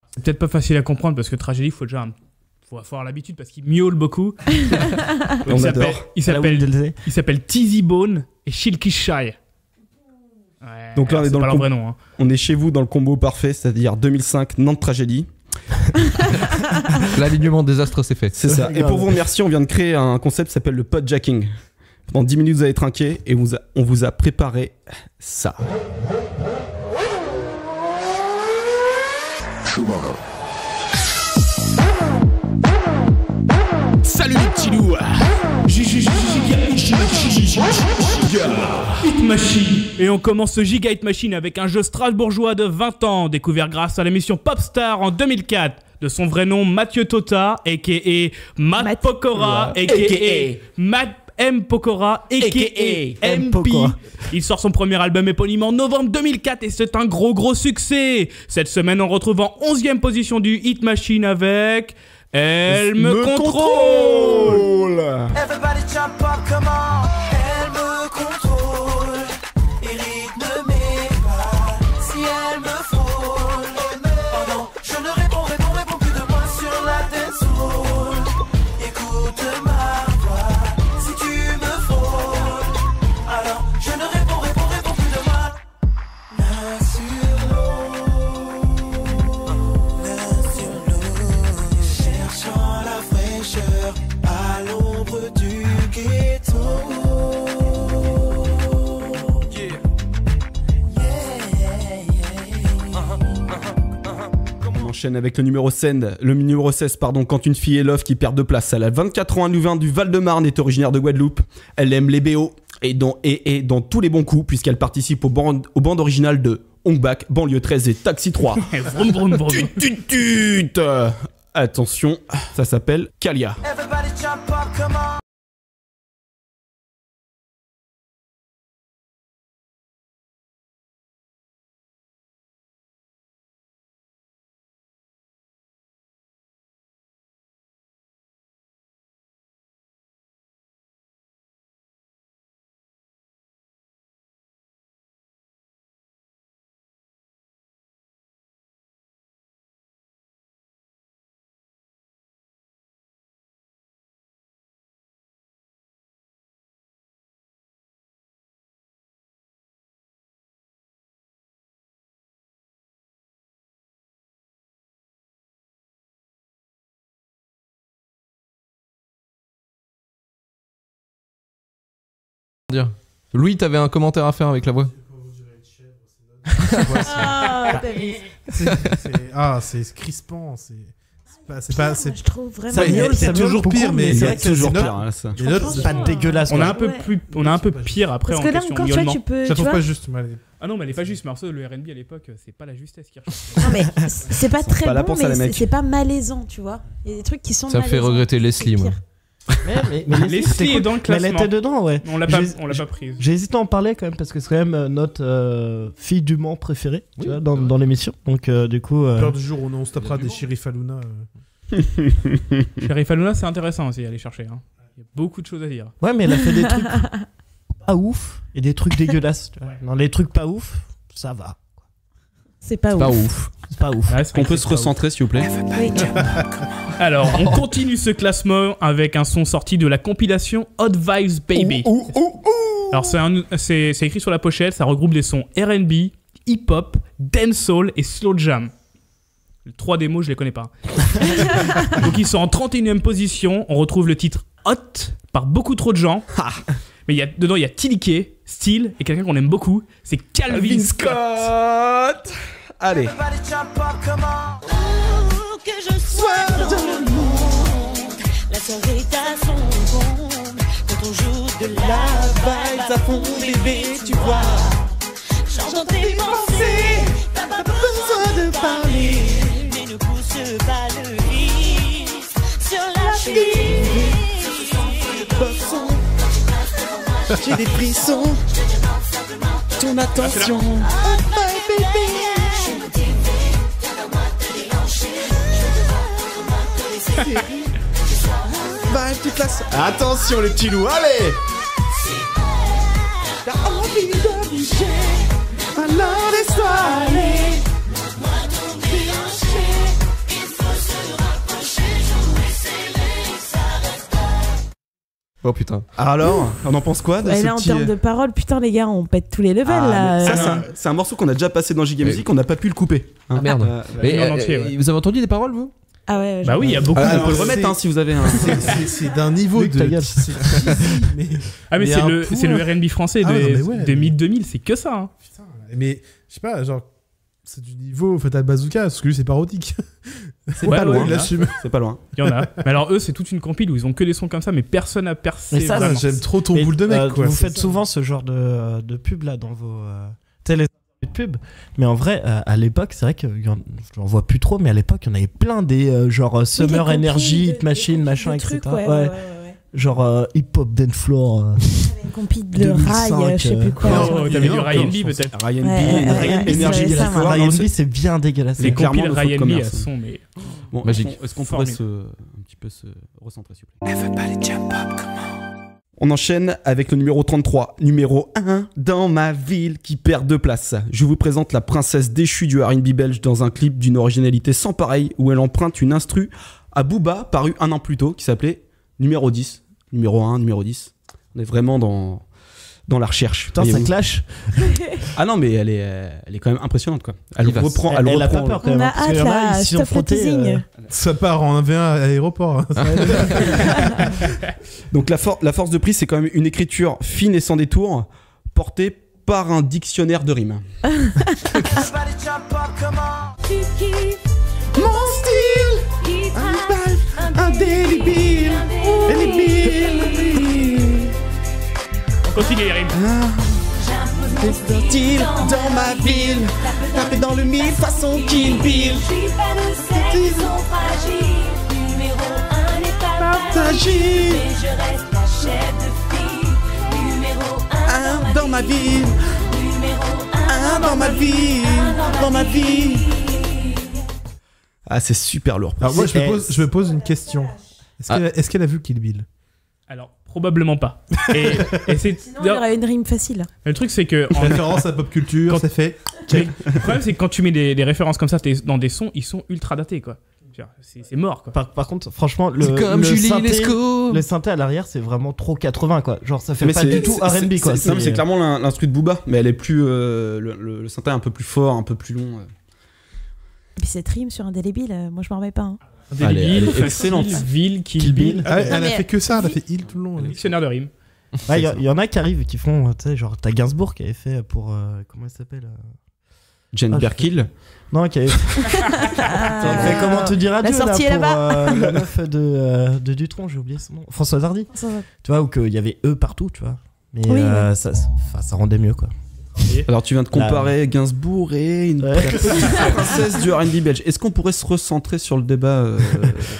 C'est peut-être pas facile à comprendre parce que Tragédie, faut avoir l'habitude parce qu'il miaule beaucoup. On adore. Il s'appelle Tizzy Bone et Shilky Shy. Ouais, donc là, on est dans pas leur vrai nom. On est chez vous dans le combo parfait, c'est-à-dire 2005, Nantes Tragédie. L'alignement désastre c'est fait. C'est ça. Et pour vous remercier, on vient de créer un concept qui s'appelle le podjacking. Pendant 10 minutes, vous allez trinquer et on vous a préparé ça. Salut les petits loups. Hit Machine. Et on commence ce Giga Hit Machine avec un jeu strasbourgeois de 20 ans, découvert grâce à l'émission Popstar en 2004. De son vrai nom, Mathieu Tota, a.k.a. Matt Pokora, a.k.a. Matt M. Pokora, a.k.a. MP. Il sort son premier album éponyme en novembre 2004 et c'est un gros succès. Cette semaine, on retrouve en 11e position du Hit Machine avec... Elle me contrôle. Everybody jump up, come on. Elle me contrôle et rythme mes pas. Si elle me frôle, oh non, je ne réponds plus de moi sur la dance hall. Écoute ma voix, si tu me frôles, alors je ne réponds plus de moi. Là sur l'eau, cherchant la fraîcheur à l'ombre du ghetto. On enchaîne avec le numéro 16, quand une fille est love qui perd de place. Elle a 24 ans, un Louvain du Val-de-Marne, est originaire de Guadeloupe. Elle aime les BO et dans tous les bons coups puisqu'elle participe aux bandes originales de Hong Bak, Banlieue 13 et Taxi 3. Vroom, vroom, vroom. Tut. Attention, ça s'appelle Kalia. Everybody jump up, come on. Louis, t'avais un commentaire à faire avec la voix. C'est crispant, Je trouve vraiment. C'est toujours pire, mais c'est vrai que c'est toujours pire. C'est pas dégueulasse. On a un peu pire après parce en que là question encore, tu vois, tu peux. Je la trouve pas juste. Ah non, mais elle est pas juste. Mais alors ça, le R&B à l'époque, c'est pas la justesse qui recherche. Non mais c'est pas très pas là bon, pour ça, les mais mecs. c'est pas malaisant, tu vois. Il y a des trucs qui sont Ça me fait regretter Leslie, moi. Mais Leslie est dans le classement. Mais elle était dedans, ouais. On l'a pas prise. J'ai hésité à en parler quand même parce que c'est quand même notre fille du Mans préférée, tu vois, dans l'émission. Donc du coup. Peur du jour où on se tapera des shérifs Aluna. Sheriff Hanouna, c'est intéressant aussi à aller chercher. Hein. Il y a beaucoup de choses à dire. Ouais, mais elle a fait des trucs pas ouf et des trucs dégueulasses. Tu vois. Dans les trucs pas ouf, ça va. C'est pas ouf. C'est pas ouf. Ouais, on peut se recentrer, s'il vous plaît. Oui. Alors, on continue ce classement avec un son sorti de la compilation Hot Vibes Baby. Alors, c'est écrit sur la pochette, ça regroupe des sons R&B, hip-hop, dancehall et slow jam. Les 3 démos, je les connais pas. Donc, ils sont en 31e position. On retrouve le titre Hot par beaucoup trop de gens. Mais dedans, il y a TDK, Steel et quelqu'un qu'on aime beaucoup, c'est Calvin Scott. Allez. Que je sois dans le monde, la soirée à son comble. Quand on joue de la vibe à fond, bébé, tu vois. Change dans tes pensées, t'as pas besoin de parler. Mais ne pousse pas le risque sur la fille. J'ai des frissons. Ton attention. Va, tu places. Attention les petits loups, allez. T'as envie de bouger, alors laisse-toi aller. Oh putain. Alors, on en pense quoi de Et ce là, en petit... termes de paroles, putain, les gars, on pète tous les levels là. Ça, c'est un morceau qu'on a déjà passé dans Giga Music, on n'a pas pu le couper. Ah merde. Mais vous avez entendu les paroles, vous? Ah ouais. Bah oui, il y a beaucoup. On peut le remettre si vous avez un. C'est d'un niveau de. Ah mais c'est le R&B français des mid-2000, c'est que ça. Hein. Putain, mais je sais pas, genre c'est du niveau Fatal Bazooka, parce que lui c'est parodique. C'est pas loin. C'est pas loin. Il y en a. Mais alors eux, c'est toute une compile où ils ont que des sons comme ça, mais personne n'a percé. Mais ça, j'aime trop ton boule de mec. Quoi. Vous faites souvent ce genre de pub là dans vos télé de pub, mais en vrai à l'époque c'est vrai que j'en vois plus trop, mais à l'époque il y en avait plein des genre Summer Energy, Hit Machine, machin, etc. Ouais. Genre hip hop dance floor. Compil de rail, je sais plus quoi. T'avais du Ryan B peut-être. Ryan B, Energy, Ryan B c'est bien dégueulasse. Les compiles Ryan B sont mais bon, magique. Est-ce qu'on pourrait un petit peu se recentrer s'il vous plaît? On enchaîne avec le numéro 33, numéro 1 dans ma ville qui perd 2 places. Je vous présente la princesse déchue du R&B belge dans un clip d'une originalité sans pareil où elle emprunte une instru à Booba paru 1 an plus tôt qui s'appelait numéro 10. Numéro 1, numéro 10. On est vraiment dans la recherche. Putain, ça clash. Ah non, mais elle est quand même impressionnante quoi. Elle reprend. Elle a pas peur quand même. On a hâte là, stop le teasing. Ça part en 1v1 à l'aéroport. Donc la force de prise, c'est quand même une écriture fine et sans détour, portée par un dictionnaire de rimes. Mon style, un daily bill. On continue les rimes. C'est un style dans ma ville, tapé dans le mille façon Kill Bill. Je suis pas de celles qui sont fragiles. Numéro 1 n'est pas partagé, mais je reste la chef de file. Numéro 1 dans ma ville. Numéro 1 dans ma vie. Dans ma vie. Ah, c'est super lourd. Alors moi, je me pose une question. Est-ce qu'elle a vu Kill Bill? Alors, probablement pas. Et c'est... Sinon, il y aurait une rime facile. Le truc, c'est que... En référence à pop culture, c'est fait. Le problème, c'est que quand tu mets des références comme ça dans des sons, ils sont ultra datés, quoi. C'est mort, quoi. Par contre, franchement, le synthé à l'arrière, c'est vraiment trop 80, quoi. Genre, ça fait pas du tout R&B, quoi. C'est clairement l'instru de Booba, mais elle est plus... le synthé est un peu plus fort, un peu plus long. Mais cette rime sur un délébile, moi, je m'en remets pas. Hein. Elle est excellente. Ville, Kill Bill. Elle a fait que ça, elle a fait il tout le long. Dictionnaire de rimes. Il y en a qui arrivent, qui font, tu sais, genre, t'as Gainsbourg qui avait fait pour... comment elle s'appelle Jane Birkill. Non, qui avait fait comment te dire adieu, la sortie est là-bas. La meuf de Dutronc, j'ai oublié son nom. Françoise Hardy. Tu vois, où il y avait eux partout, tu vois. Mais oui, ça rendait mieux, quoi. Alors tu viens de comparer Gainsbourg et une princesse du R&B belge. Est-ce qu'on pourrait se recentrer sur le débat,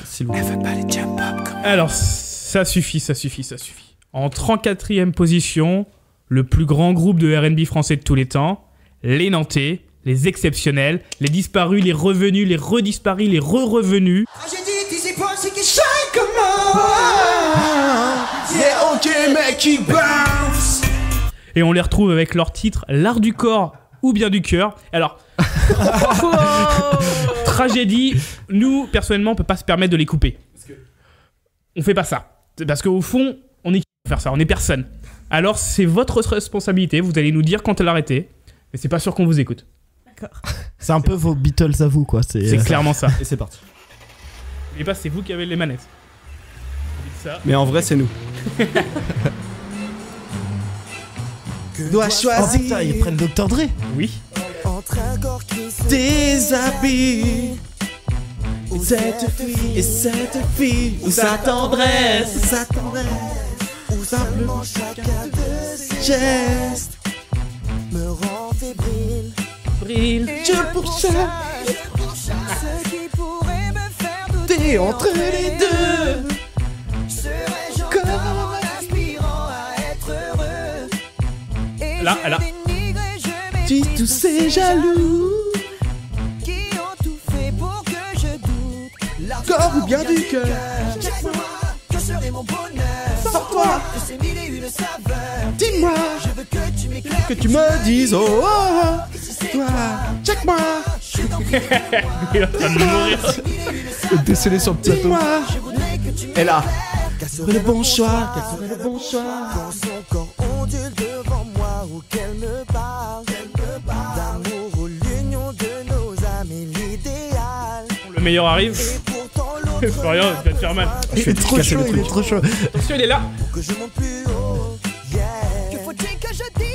s'il vous plaît? Alors ça suffit. En 34e position, le plus grand groupe de R&B français de tous les temps, les Nantais, les exceptionnels, les disparus, les revenus, les redisparus, les re-revenus. J'ai dit pensé que je comment. Yeah, ok, mec, qui bounce. Et on les retrouve avec leur titre L'art du corps ou bien du cœur. Alors, tragédie, nous, personnellement, on peut pas se permettre de les couper. On fait pas ça. Parce qu'au fond, on est qui pour faire ça, on est personne. Alors, c'est votre responsabilité, vous allez nous dire quand l'arrêter. Mais c'est pas sûr qu'on vous écoute. D'accord. C'est un peu vos Beatles à vous, quoi. C'est clairement ça. Et c'est parti. N'oubliez pas, c'est vous qui avez les manettes. Dites ça. Mais en vrai, c'est nous. Dois choisir. Oh putain, ils prennent Dr. Dre. Oui. Entre un corps qui se déshabille. Et cette fille, ou sa tendresse, ou simplement chacun de ses gestes me rend fébrile. Brille. Je pourchasse ce qui pourrait me faire douter entre les deux. Serais-je encore aspirant à être heureux? Et Là, je là. dénigre et je dis tous ces jaloux qui ont tout fait pour que je doute. Corps ou bien du cœur. Check-moi, que serait mon bonheur sans toi? Que ces mille et une saveurs. Dis-moi, je veux que tu m'éclaires, Que tu me dises, oh, oh, oh. Toi, check-moi. Il est en train de mourir. Décellé sur le plateau. Dis-moi. Et là. Quel serait le bon choix? Quel serait le bon choix? Quand son corps ondule devant moi ou qu'elle me parle d'amour ou l'union de nos âmes est l'idéal. Le meilleur arrive. Florian, tu vas te faire mal. Il est trop chaud, il est trop chaud. Attention, il est là. Pour que je monte plus haut, yeah. Que faut-il que je dise?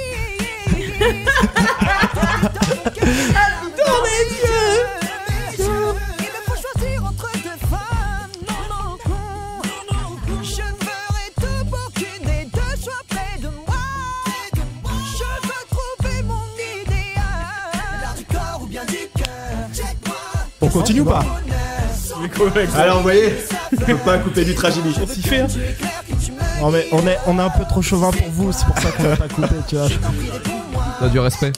Dans les yeux. Il me faut choisir entre deux femmes. Non, je ferai tout pour qu'une des deux soit près de moi. Je veux trouver mon idéal. L'art du corps ou bien du cœur. Check-moi. On continue ou pas? Alors vous voyez, on peut pas couper du tragédie. On s'y fait, hein. Non, mais on est un peu trop chauvin pour vous, c'est pour ça qu'on va pas couper, tu vois. T'as du respect.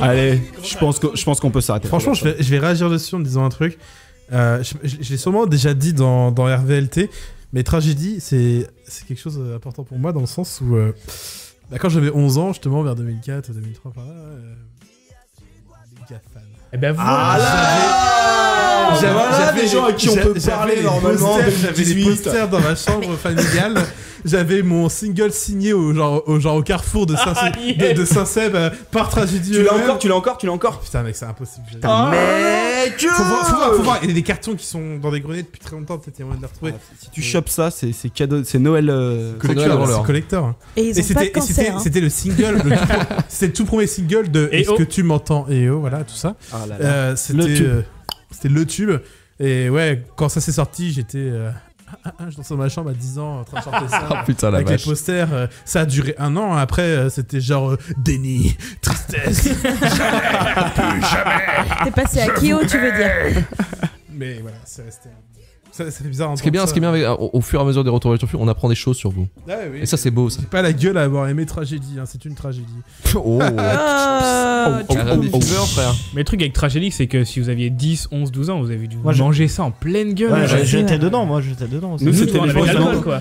Allez, je pense qu'on peut s'arrêter. Franchement, je vais réagir dessus en disant un truc. Je l'ai sûrement déjà dit dans RVLT, mais tragédie, c'est quelque chose d'important pour moi dans le sens où, quand j'avais 11 ans, justement, vers 2004, 2003, par là, méga fan. Eh ben voilà. J'avais des gens à qui on peut parler normalement. J'avais des posters dans ma chambre familiale. J'avais mon single signé au carrefour de Saint-Seb par Tragédie. Tu l'as encore. Putain mec, c'est impossible. Mec, faut voir. Il y a des cartons qui sont dans des greniers depuis très longtemps. Peut-être il y a moyen de les retrouver. Si tu chopes ça, c'est cadeau, c'est Noël. C'est collector. Et ils ont pas de cancer, hein. C'était le single. C'était le tout premier single de Est-ce que tu m'entends? Et oh, voilà tout ça. Ah là là. C'était le tube. Et ouais, quand ça s'est sorti, j'étais. Je dansais dans ma chambre à 10 ans en train de chanter ça. Oh, putain, la avec vache. les posters. Ça a duré 1 an. Après, c'était genre déni, tristesse. Plus jamais. T'es passé à Kyo, tu veux dire? Mais voilà, c'est resté. Ça fait bizarre. Ce qui est bien avec, au fur et à mesure des retours on apprend des choses sur vous. Ah, oui, et ça, c'est beau. Ça. J'ai pas la gueule à avoir aimé Tragédie. Hein, c'est une tragédie. Oh. Frère. Mais le truc avec Tragédie, c'est que si vous aviez 10, 11, 12 ans, vous avez dû manger ça en pleine gueule. Ouais, j'étais dedans. Nous, c'était les boys band, quoi.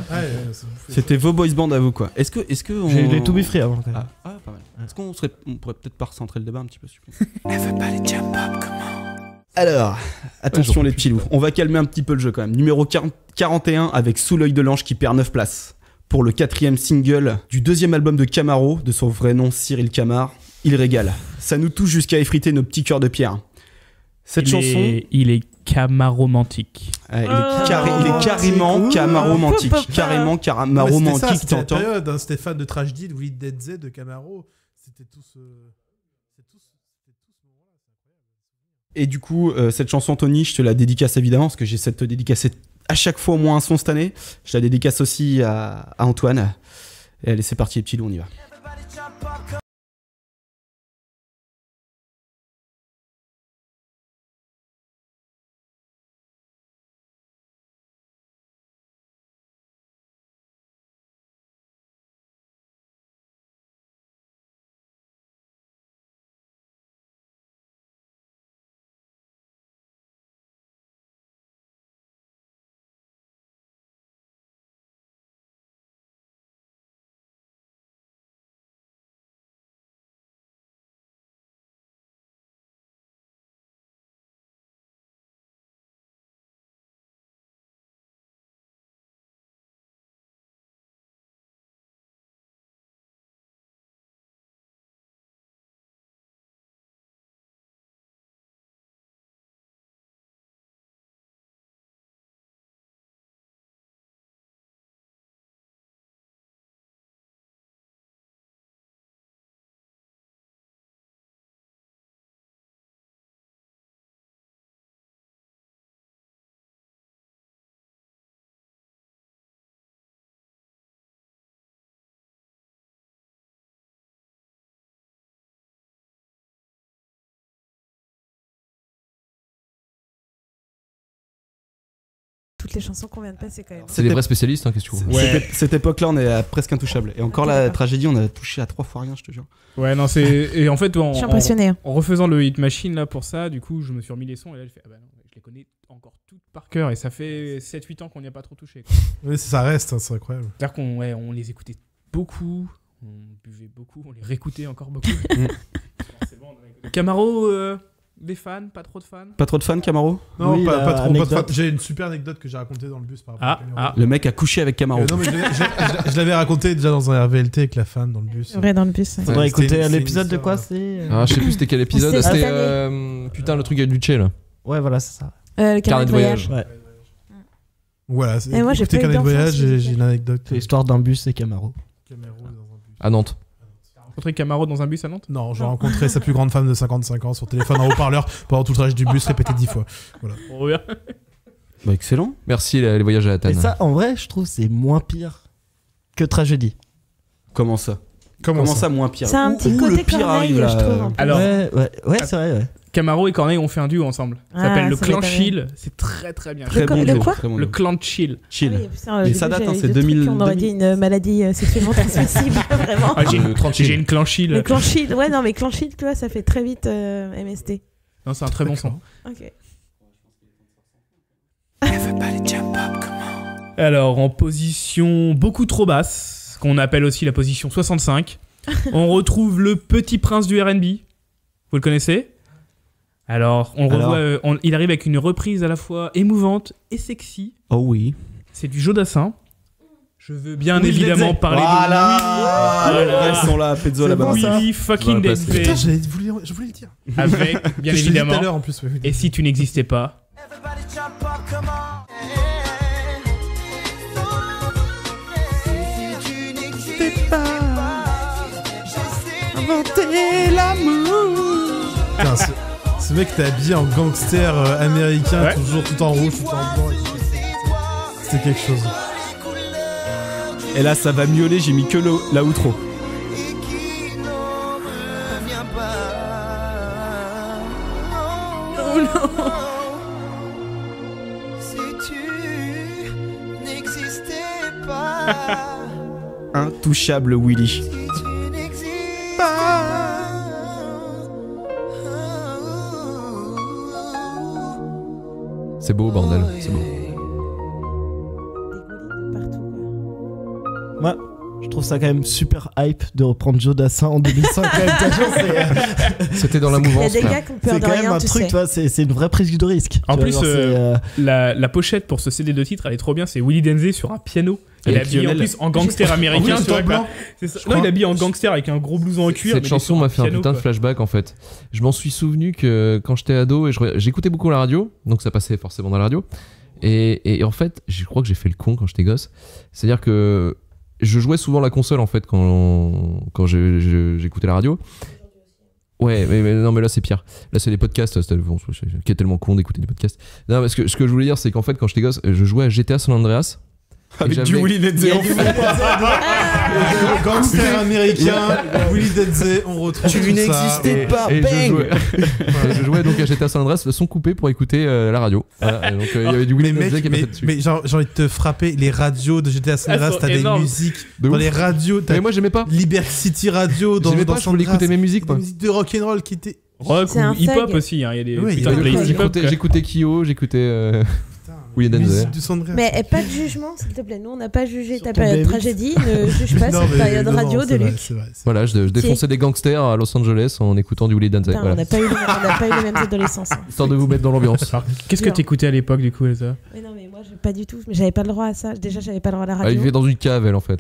C'était vos boys band à vous, quoi. Est-ce que J'ai eu les To Be Free avant. Pas mal. Est-ce qu'on pourrait peut-être pas recentrer le débat un petit peu, s'il vous plaît? Elle veut pas les jump up, comment? Alors, attention les petits loups, on va calmer un petit peu le jeu quand même. Numéro 41 avec Sous l'œil de l'ange qui perd 9 places. Pour le 4ème single du 2e album de Camaro, de son vrai nom Cyril Camar, il régale. Ça nous touche jusqu'à effriter nos petits cœurs de pierre. Cette chanson... Il est camaromantique. Il est carrément camaromantique. Carrément camaromantique. C'était la période, hein, c'était fan de Tragédie, de Willy Dead Z, de Camaro. C'était tout ce... Et du coup, cette chanson, Tony, je te la dédicace évidemment, parce que j'essaie de te dédicacer à chaque fois au moins un son cette année. Je la dédicace aussi à Antoine. Et allez, c'est parti les petits loups, on y va. les chansons qu'on vient de passer quand même. C'est des vrais spécialistes, hein, qu'est-ce que tu vois. Cette époque-là, on est à presque intouchable. Et encore la tragédie, on a touché à 3 fois rien, je te jure. Ouais, non, c'est. Et en fait, Je suis impressionné. En refaisant le Hit Machine là pour ça, du coup, je me suis remis les sons et là, je fais, ah bah non, je les connais encore toutes par cœur et ça fait 7-8 ans qu'on n'y a pas trop touché. Quoi. Oui, ça reste, hein, c'est incroyable. C'est-à-dire qu'on les écoutait beaucoup, on buvait beaucoup, on les réécoutait encore beaucoup. C'est bon, Camaro, des fans, pas trop de fans. Pas trop de fans, Camaro? Non, Oui, pas trop. anecdote. Pas de fans. J'ai une super anecdote que j'ai racontée dans le bus par rapport à Camaro. Le mec a couché avec Camaro. Non, mais je l'avais raconté déjà dans un RVLT avec la fan dans le bus. C'est vrai, dans le bus. Faudrait écouter l'épisode de quoi c'est Ah, je sais plus c'était quel épisode. C'était C'était cette année. putain le truc avec Duché là. Ouais, voilà, c'est ça. Le carnet de voyage. Ouais. Voilà, Et moi, j'ai écoutez pas eu Carnet de voyage d'enfance, et j'ai une anecdote. C'est l'histoire d'un bus et Camaro. À Nantes. Rencontré Camaro dans un bus à Nantes? Non, j'ai rencontré sa plus grande femme de 55 ans sur téléphone en haut-parleur pendant tout le trajet du bus répété 10 fois. Voilà. Bah, excellent. Merci les voyages à Athènes. Et ça, en vrai, je trouve c'est moins pire que Tragédie. Comment ça? Comment ça moins pire? C'est un petit Où côté le pire Corneille, arrive là. je trouve. Alors, ouais, c'est vrai, ouais. Camaro et Corneille ont fait un duo ensemble. Ça Ah, s'appelle le ça Clan m'étonne. Chill. C'est très très bien. Très bon le duo, quoi très bon Le duo. Clan Chill. Chill. Ah oui, putain, Mais j'ai ça vu, date, j'avais hein, vu c'est deux trucs, 2000. On aurait dit une maladie sexuellement transmissible, vraiment. Ah, j'ai une Clan Chill. Le Clan Chill, ouais, non, mais Clan Chill, tu vois, ça fait très vite MST. Non, c'est un très bon son. Ok. Alors, en position beaucoup trop basse, qu'on appelle aussi la position 65, on retrouve le Petit Prince du R&B. Vous le connaissez? Alors, il arrive avec une reprise à la fois émouvante et sexy. Oh oui. C'est du Jodassin. Je veux bien Oui, évidemment Denzel. parler Voilà. Elles sont là, Pezzo là-bas. Willy fucking Denzel. Putain, je voulais le dire. Avec, bien Je te l'ai dit tout à évidemment, l'heure, en plus, oui. Et si tu n'existais pas. Inventer l'amour. Putain, ce mec t'es habillé en gangster américain, Ouais. toujours tout en rouge, tout en blanc. C'était quelque chose. Et là, ça va miauler, j'ai mis que la outro. Oh non. Si tu n'existais pas. Intouchable Willy. C'est beau bordel, c'est beau. Moi, je trouve ça quand même super hype de reprendre Joe Dassin en 2005. Quand même, C'était dans la mouvance. Il y a des gars qui ont peur c'est de quand rien, même un tu truc, sais. tu vois, c'est une vraie prise de risque. En Tu vois, plus, genre, c'est, la pochette pour ce CD de titre, elle est trop bien. C'est Willy Denzel sur un piano. Il est Avec habillé en Lionel. plus en gangster américain. En plus, tu vois, blanc. quoi. C'est ça. Non, il est habillé en gangster avec un gros blouson en cuir. Cette mais chanson il est m'a sur fait un piano, putain de quoi. flashback en fait. Je m'en suis souvenu que quand j'étais ado et j'écoutais beaucoup la radio, donc ça passait forcément dans la radio. Et en fait, je crois que j'ai fait le con quand j'étais gosse. C'est-à-dire que je jouais souvent la console en fait quand j'écoutais la radio. Ouais, mais non, mais là c'est pire. Là c'est des podcasts. Bon, qui est tellement con d'écouter des podcasts. Non, parce que ce que je voulais dire, c'est qu'en fait, quand j'étais gosse, je jouais à GTA San Andreas. Avec du Willy Denzel en fond. Gangster américain, Willy Denzel, on retrouve Tu tout ça. n'existais pas, Et bang. je jouais donc à GTA San Andreas, le son coupé pour écouter la radio. Voilà, et donc il y avait du Willy Denzel qui est passé dessus. Mais j'ai envie de te frapper, les radios de GTA San Andreas, sont t'as des énormes. musiques. De Dans ouf. les radios, t'as Mais moi j'aimais pas. Liberty City Radio dans J'aimais pas, dans je voulais San Andreas, écouter mes musiques, des moi. musiques de rock'n'roll qui étaient. Rock C'est un ou hip-hop thug. aussi. Hein. Il y a des Ouais, putains il y de a des playlists hip-hop. J'écoutais Kyo, j'écoutais Willy Denzel. musiques du San Andreas. Mais pas de jugement, s'il te plaît. Nous, on n'a pas jugé ta ton période B8. tragédie. Ne juge pas Non, cette mais- période non, non, radio c'est de vrai, Luc. c'est vrai. Voilà, je défonçais des gangsters à Los Angeles en écoutant du Willy Denzel. Putain, Voilà. on n'a pas eu les mêmes adolescences. Hein. Histoire de vous mettre dans l'ambiance. Alors, qu'est-ce que Dur. t'écoutais à l'époque du coup, Elsa? Mais non, mais moi, pas du tout. Mais j'avais pas le droit à ça. Déjà, j'avais pas le droit à la Elle radio. vivait dans une cave, elle en fait.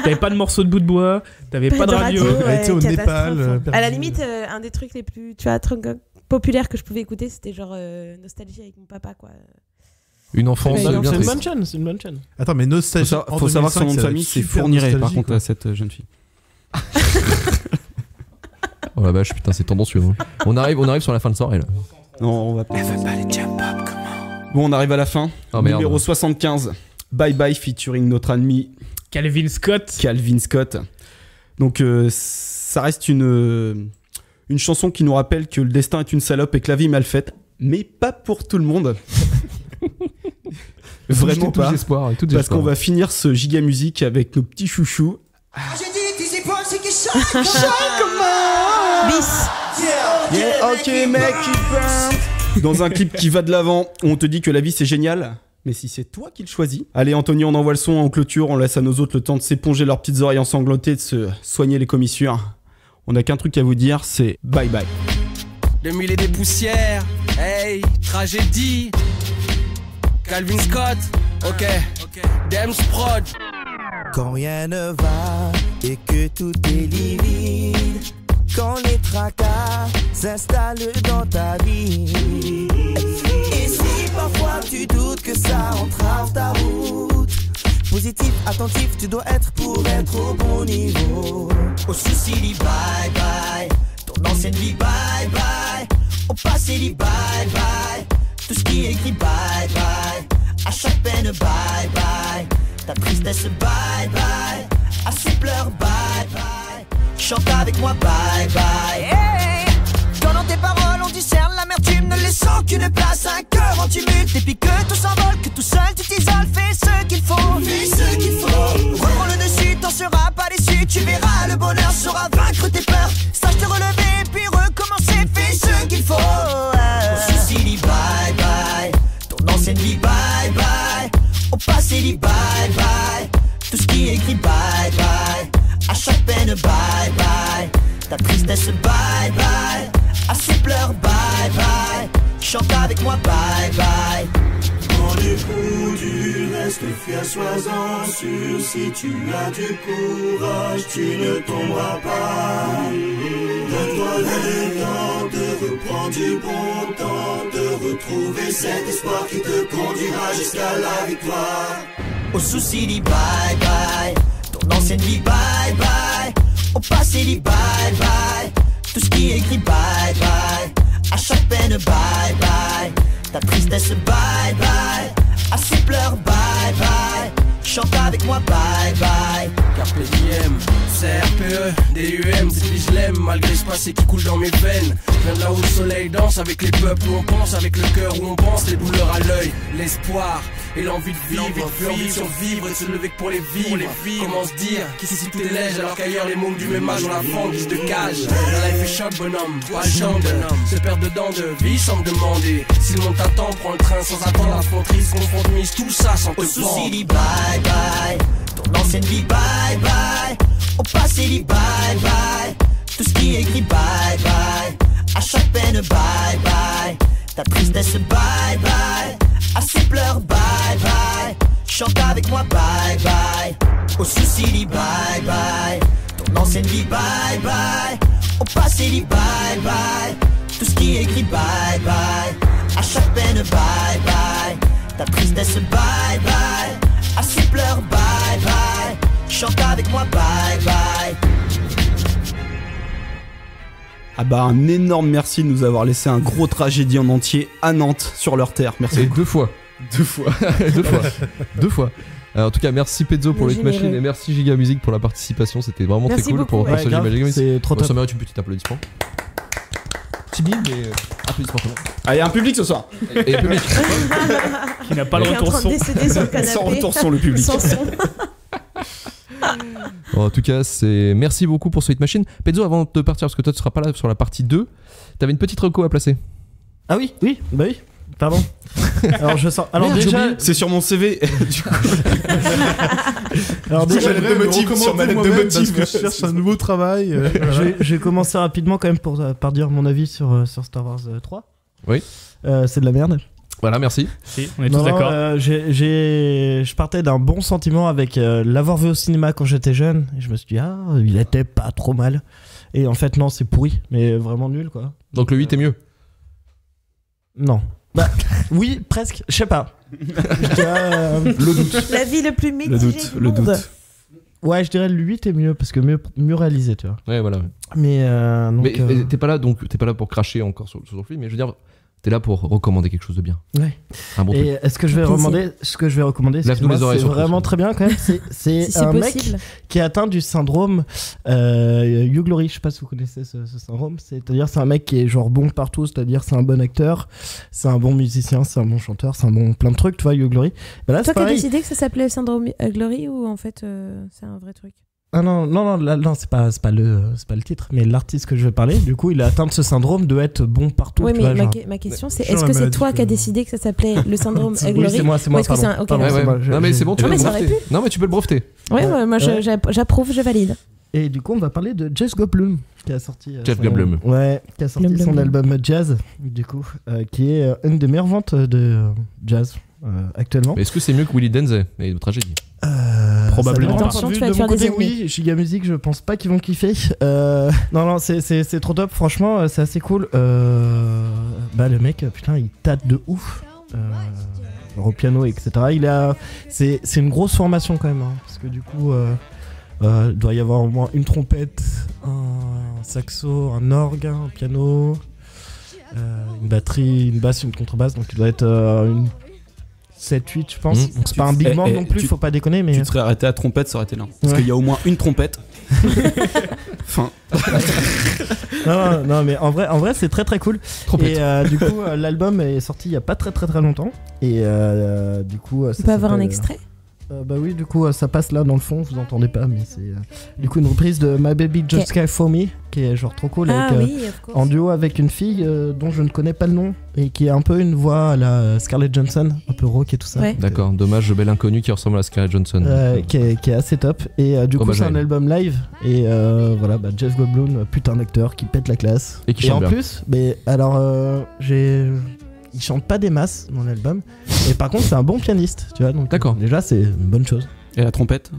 T'avais pas de morceau de bout de bois, t'avais pas de radio. Elle était au catastrophe, Népal, hein. perdu. À la limite, un des trucs les plus, tu vois, populaires que je pouvais écouter, c'était genre Nostalgie avec mon papa, quoi. Une enfance c'est bien une triste. bonne chaîne, c'est une bonne chaîne. Attends, mais Nostalgie. Faut savoir que son nom de famille, c'est Fourniret, par contre, à cette jeune fille. Oh la vache, putain, c'est tendancieux. Hein. On arrive sur la fin de soirée là. Non, on va pas. Bon, on arrive à la fin. Oh, merde. Numéro 75. Bye Bye featuring notre ami Calvin Scott. Calvin Scott. Donc, ça reste une chanson qui nous rappelle que le destin est une salope et que la vie est mal faite, mais pas pour tout le monde. Vraiment Tout pas. espoir, tout Parce espoir. qu'on va finir ce giga musique avec nos petits chouchous. J'ai dit, tes épaules, c'est qui chante Bis. Yeah, ok mec, dans un clip qui va de l'avant, où on te dit que la vie c'est génial. Mais si c'est toi qui le choisis. Allez Anthony, on envoie le son en clôture, on laisse à nos autres le temps de s'éponger leurs petites oreilles ensanglantées, de se soigner les commissures. On n'a qu'un truc à vous dire, c'est bye bye. Des mille et des poussières, hey, tragédie. Calvin Scott, ok, Dems Prod. Quand rien ne va et que tout est livide, quand les tracas s'installent dans ta vie, et si parfois tu doutes que ça entrave ta route, positif, attentif, tu dois être pour être au bon niveau. Au souci dit bye bye, ton ancienne vie bye bye, au passé dit bye bye, tout ce qui est écrit bye bye, à chaque peine bye bye, ta tristesse bye bye, à ses pleurs bye bye, chante avec moi bye bye. Hey, quand dans tes paroles on discerne l'amertume, ne laissant qu'une place, un cœur en tumulte, et puis que tout s'envole, que tout seul tu t'isoles, fais ce qu'il faut, fais ce qu'il faut. Reprends le dessus, t'en seras pas déçu, tu verras, le bonheur saura vaincre tes peurs. Sache te relever et puis recommencer, fais ce qu'il faut. Au souci dit bye bye, ton ancienne vie bye bye, au passé dit bye bye, tout ce qui est écrit bye bye, à chaque peine bye bye, ta tristesse bye bye, à ses pleurs bye bye, chante avec moi bye bye. Quand du coup tu restes fier, sois-en sûr, si tu as du courage, tu ne tomberas pas. Donne-toi le temps de reprendre du bon temps, de retrouver cet espoir qui te conduira jusqu'à la victoire. Au souci dit bye bye, ton ancienne vie bye bye, au passé dit bye bye, tout ce qui est écrit bye bye, à chaque peine bye bye, ta tristesse bye bye, à ses pleurs bye bye, chante avec moi bye bye. Carpe diem, CRPE, DUM, cette vie je l'aime malgré ce passé qui coule dans mes veines. Je viens de là où le soleil danse, avec les peuples où on pense, avec le cœur où on pense, les douleurs à l'œil, l'espoir et l'envie de vivre, l'envie de survivre et de se lever que pour les vivre. Comment se dire qu'ici tout est léger alors qu'ailleurs les mômes du même âge ont la fente qui se cage. La life est choc bonhomme, pas le champ de se perdre dedans de vie sans me demander si le monde t'attend, prends le train sans attendre la fronterie, confronte mise tout ça sans te Au souci dit bye bye, ton ancienne vie bye bye, au passé dit bye bye, tout ce qui est écrit bye bye, à chaque peine bye bye, ta tristesse bye bye, à ses pleurs bye bye, chante avec moi bye bye. Au souci dit bye bye, ton ancienne vie bye bye, au passé dit bye bye, tout ce qui est écrit bye bye, à chaque peine bye bye, ta tristesse bye bye, à ses pleurs bye bye, chante avec moi bye bye. Ah bah un énorme merci de nous avoir laissé un gros tragédie en entier à Nantes sur leur terre. Merci. Et deux fois. En tout cas, merci Pezzo pour le Hit Machine et merci Giga Music pour la participation. C'était vraiment Merci très cool beaucoup, pour faire ce Giga Music. c'est trop top. Ça mérite une petite applaudissement. Timide, mais applaudissement quand même. Ah, il y a un public ce soir. Et un public. Qui n'a pas le Il est en retour train de son. décéder sur le canapé. Sans retour son, le public. Sans son. Bon, en tout cas, merci beaucoup pour ce Hit Machine. Pezzo, avant de partir, parce que toi tu seras pas là sur la partie 2, t'avais une petite reco à placer. Ah oui, bah oui. Pardon. Alors je sens. Alors Merde, j'ai déjà, oublié. C'est sur mon CV. Du coup. alors déjà, lettre de motif, sur ma lettre de motif. Parce que je cherche un nouveau travail. je vais commencer rapidement quand même par dire mon avis sur Star Wars 3. Oui. C'est de la merde. Voilà, merci. Si, on est tous d'accord. Je partais d'un bon sentiment avec l'avoir vu au cinéma quand j'étais jeune. Et je me suis dit, ah, il était pas trop mal. Et en fait, non, c'est pourri, mais vraiment nul, quoi. Donc le 8 est mieux. Non. Bah, oui, presque, je sais pas. Le doute. La vie le plus mitigée du monde. Ouais, je dirais le 8 est mieux, parce que mieux réalisé, tu vois. Ouais, voilà. Mais, donc, mais t'es pas là pour cracher encore sur le film, mais je veux dire, T'es là pour recommander quelque chose de bien. Ouais. Un bon Et truc. ce que je vais recommander, Lève-nous les oreilles c'est sur le vraiment truc. très bien quand même. C'est Si un c'est mec possible. qui est atteint du syndrome Hugh Laurie. Je sais pas si vous connaissez ce syndrome. C'est-à-dire c'est un mec qui est genre bon partout. C'est-à-dire c'est un bon acteur, c'est un bon musicien, c'est un bon chanteur, c'est un bon plein de trucs. Tu vois, Hugh Laurie. Ben là, Toi c'est qui as pareil. décidé que ça s'appelait le syndrome Glory ou en fait c'est un vrai truc? Ah non, c'est pas le titre, mais l'artiste que je vais parler, du coup, il est atteint de ce syndrome de être bon partout. Oui, tu mais vois, genre. ma question c'est Genre est-ce la que c'est maladie toi qui as que- décidé que ça s'appelait le syndrome Oui, Glory? c'est moi, Ou est-ce que c'est un... ok, pardon, merci. c'est moi, Non mais c'est bon, tu Ah, peux mais le ça aurait breveter. pu. Non mais tu peux le breveter. Ouais, moi Ouais. j'approuve, je valide. Et du coup, on va parler de Jeff Goldblum qui a sorti Jeff Goldblum. Ouais, qui a sorti Blum, son blum. album Jazz, du coup, qui est une des meilleures ventes de jazz actuellement. Mais est-ce que c'est mieux que Willy Denzey et de Tragédie? Probablement ça pas. dépend. Attention, Vu tu vas de te mon faire des côté, ennemis. oui, Giga Music, je pense pas qu'ils vont kiffer. Non, c'est trop top, franchement, c'est assez cool. Bah, le mec, putain, il tâte de ouf. Genre au piano, etc. C'est une grosse formation quand même, hein, parce que du coup, il doit y avoir au moins une trompette, un saxo, un orgue, un piano, une batterie, une basse, une contrebasse, donc il doit être une 7-8 je pense. Donc c'est pas un big band non plus, faut pas déconner, mais Tu te serais arrêté à trompette, ça aurait été là. Parce Ouais. qu'il y a au moins une trompette. Enfin. non, mais en vrai c'est très très cool. Trompette. Et du coup l'album est sorti il y a pas très longtemps, et du coup On peut avoir un extrait? Bah oui, du coup ça passe là dans le fond, vous entendez pas, mais c'est du coup une reprise de My Baby Just Cry For Me, qui est genre trop cool, Ah avec, oui, of course. en duo avec une fille dont je ne connais pas le nom, et qui a un peu une voix à la Scarlett Johansson, un peu rock et tout ça. Ouais. Donc, D'accord, dommage, belle inconnue qui ressemble à Scarlett Johansson. qui est assez top, et du coup Hommage c'est à un elle. album live, et voilà, bah, Jeff Goldblum, putain d'acteur qui pète la classe, Et qui chante en bien. plus, mais alors il chante pas des masses dans l'album, et par contre c'est un bon pianiste, tu vois, donc D'accord. déjà c'est une bonne chose. Et la trompette?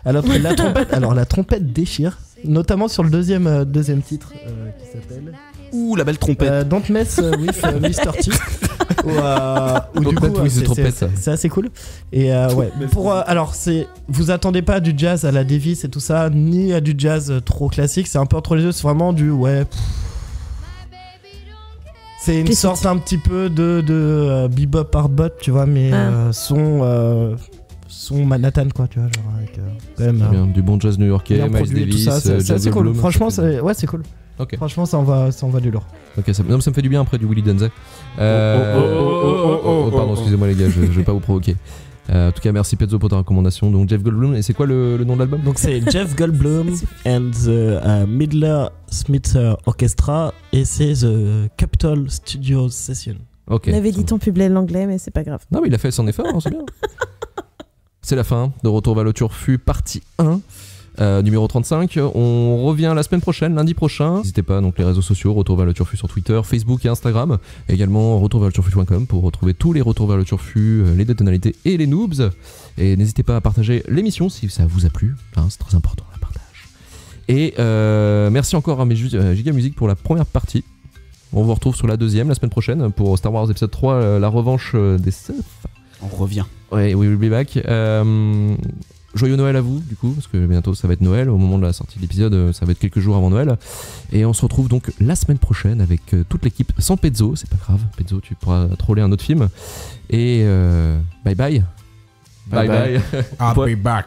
Alors la trompette déchire, notamment sur le deuxième titre qui s'appelle Ouh, la belle trompette. Don't Mess with Mr. T. Où Don't du coup, Mess with the trompette. c'est assez cool. Et ouais, alors vous attendez pas du jazz à la Davis et tout ça, ni à du jazz trop classique, c'est un peu entre les deux, c'est vraiment du ouais. C'est une sorte un petit peu de bebop hardbop, tu vois, mais son Manhattan, quoi, tu vois, genre avec quand même Bien, du bon jazz new-yorkais, bien Miles produit et tout Davis, ça, c'est Jeff assez cool. Goldblum. Franchement, c'est cool. Ok. Franchement, ça en va du lourd. Ok, ça me fait du bien après du Willy Denzey. Pardon, excusez-moi les gars, je vais pas vous provoquer. En tout cas, merci Pezzo pour ta recommandation. Donc Jeff Goldblum, et c'est quoi le nom de l'album? Donc c'est Jeff Goldblum and the Midler Smith Orchestra, et c'est The Capitol Studios Session. Ok. On avait dit ton public l'anglais, mais c'est pas grave. Non, mais il a fait son effort, hein, c'est bien. C'est la fin de Retour vers le Turfu, partie 1. Numéro 35, on revient la semaine prochaine, lundi prochain. N'hésitez pas, donc les réseaux sociaux, Retour vers le Turfu sur Twitter, Facebook et Instagram. Également retourversleturfu.com pour retrouver tous les Retours vers le Turfu, les détonalités et les noobs. Et n'hésitez pas à partager l'émission si ça vous a plu, hein, c'est très important le partage. Et merci encore à mes Giga Music pour la première partie. On vous retrouve sur la deuxième la semaine prochaine pour Star Wars épisode 3, la revanche des Sith. On revient. Ouais, we will be back. Joyeux Noël à vous, du coup, parce que bientôt ça va être Noël. Au moment de la sortie de l'épisode, ça va être quelques jours avant Noël. Et on se retrouve donc la semaine prochaine avec toute l'équipe, sans Pezzo, c'est pas grave. Pezzo, tu pourras troller un autre film. Et bye bye. Bye bye. I'll be back.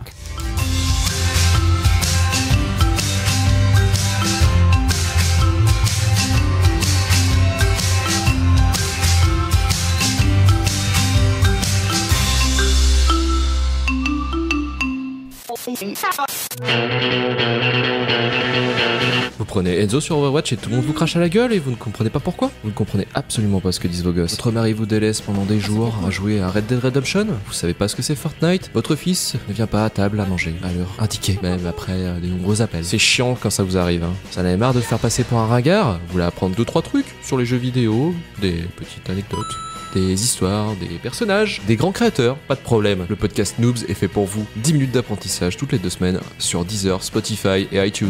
Vous prenez Enzo sur Overwatch et tout le monde vous crache à la gueule et vous ne comprenez pas pourquoi. Vous ne comprenez absolument pas ce que disent vos gosses. Votre mari vous délaisse pendant des jours à jouer à Red Dead Redemption. Vous savez pas ce que c'est Fortnite. Votre fils ne vient pas à table à manger à l'heure indiquée, même après de nombreux appels. C'est chiant quand ça vous arrive, hein. Ça en avait marre de se faire passer pour un ringard. Vous voulez apprendre 2-3 trucs sur les jeux vidéo, des petites anecdotes, des histoires, des personnages, des grands créateurs, pas de problème. Le podcast Noobs est fait pour vous. 10 minutes d'apprentissage toutes les 2 semaines sur Deezer, Spotify et iTunes.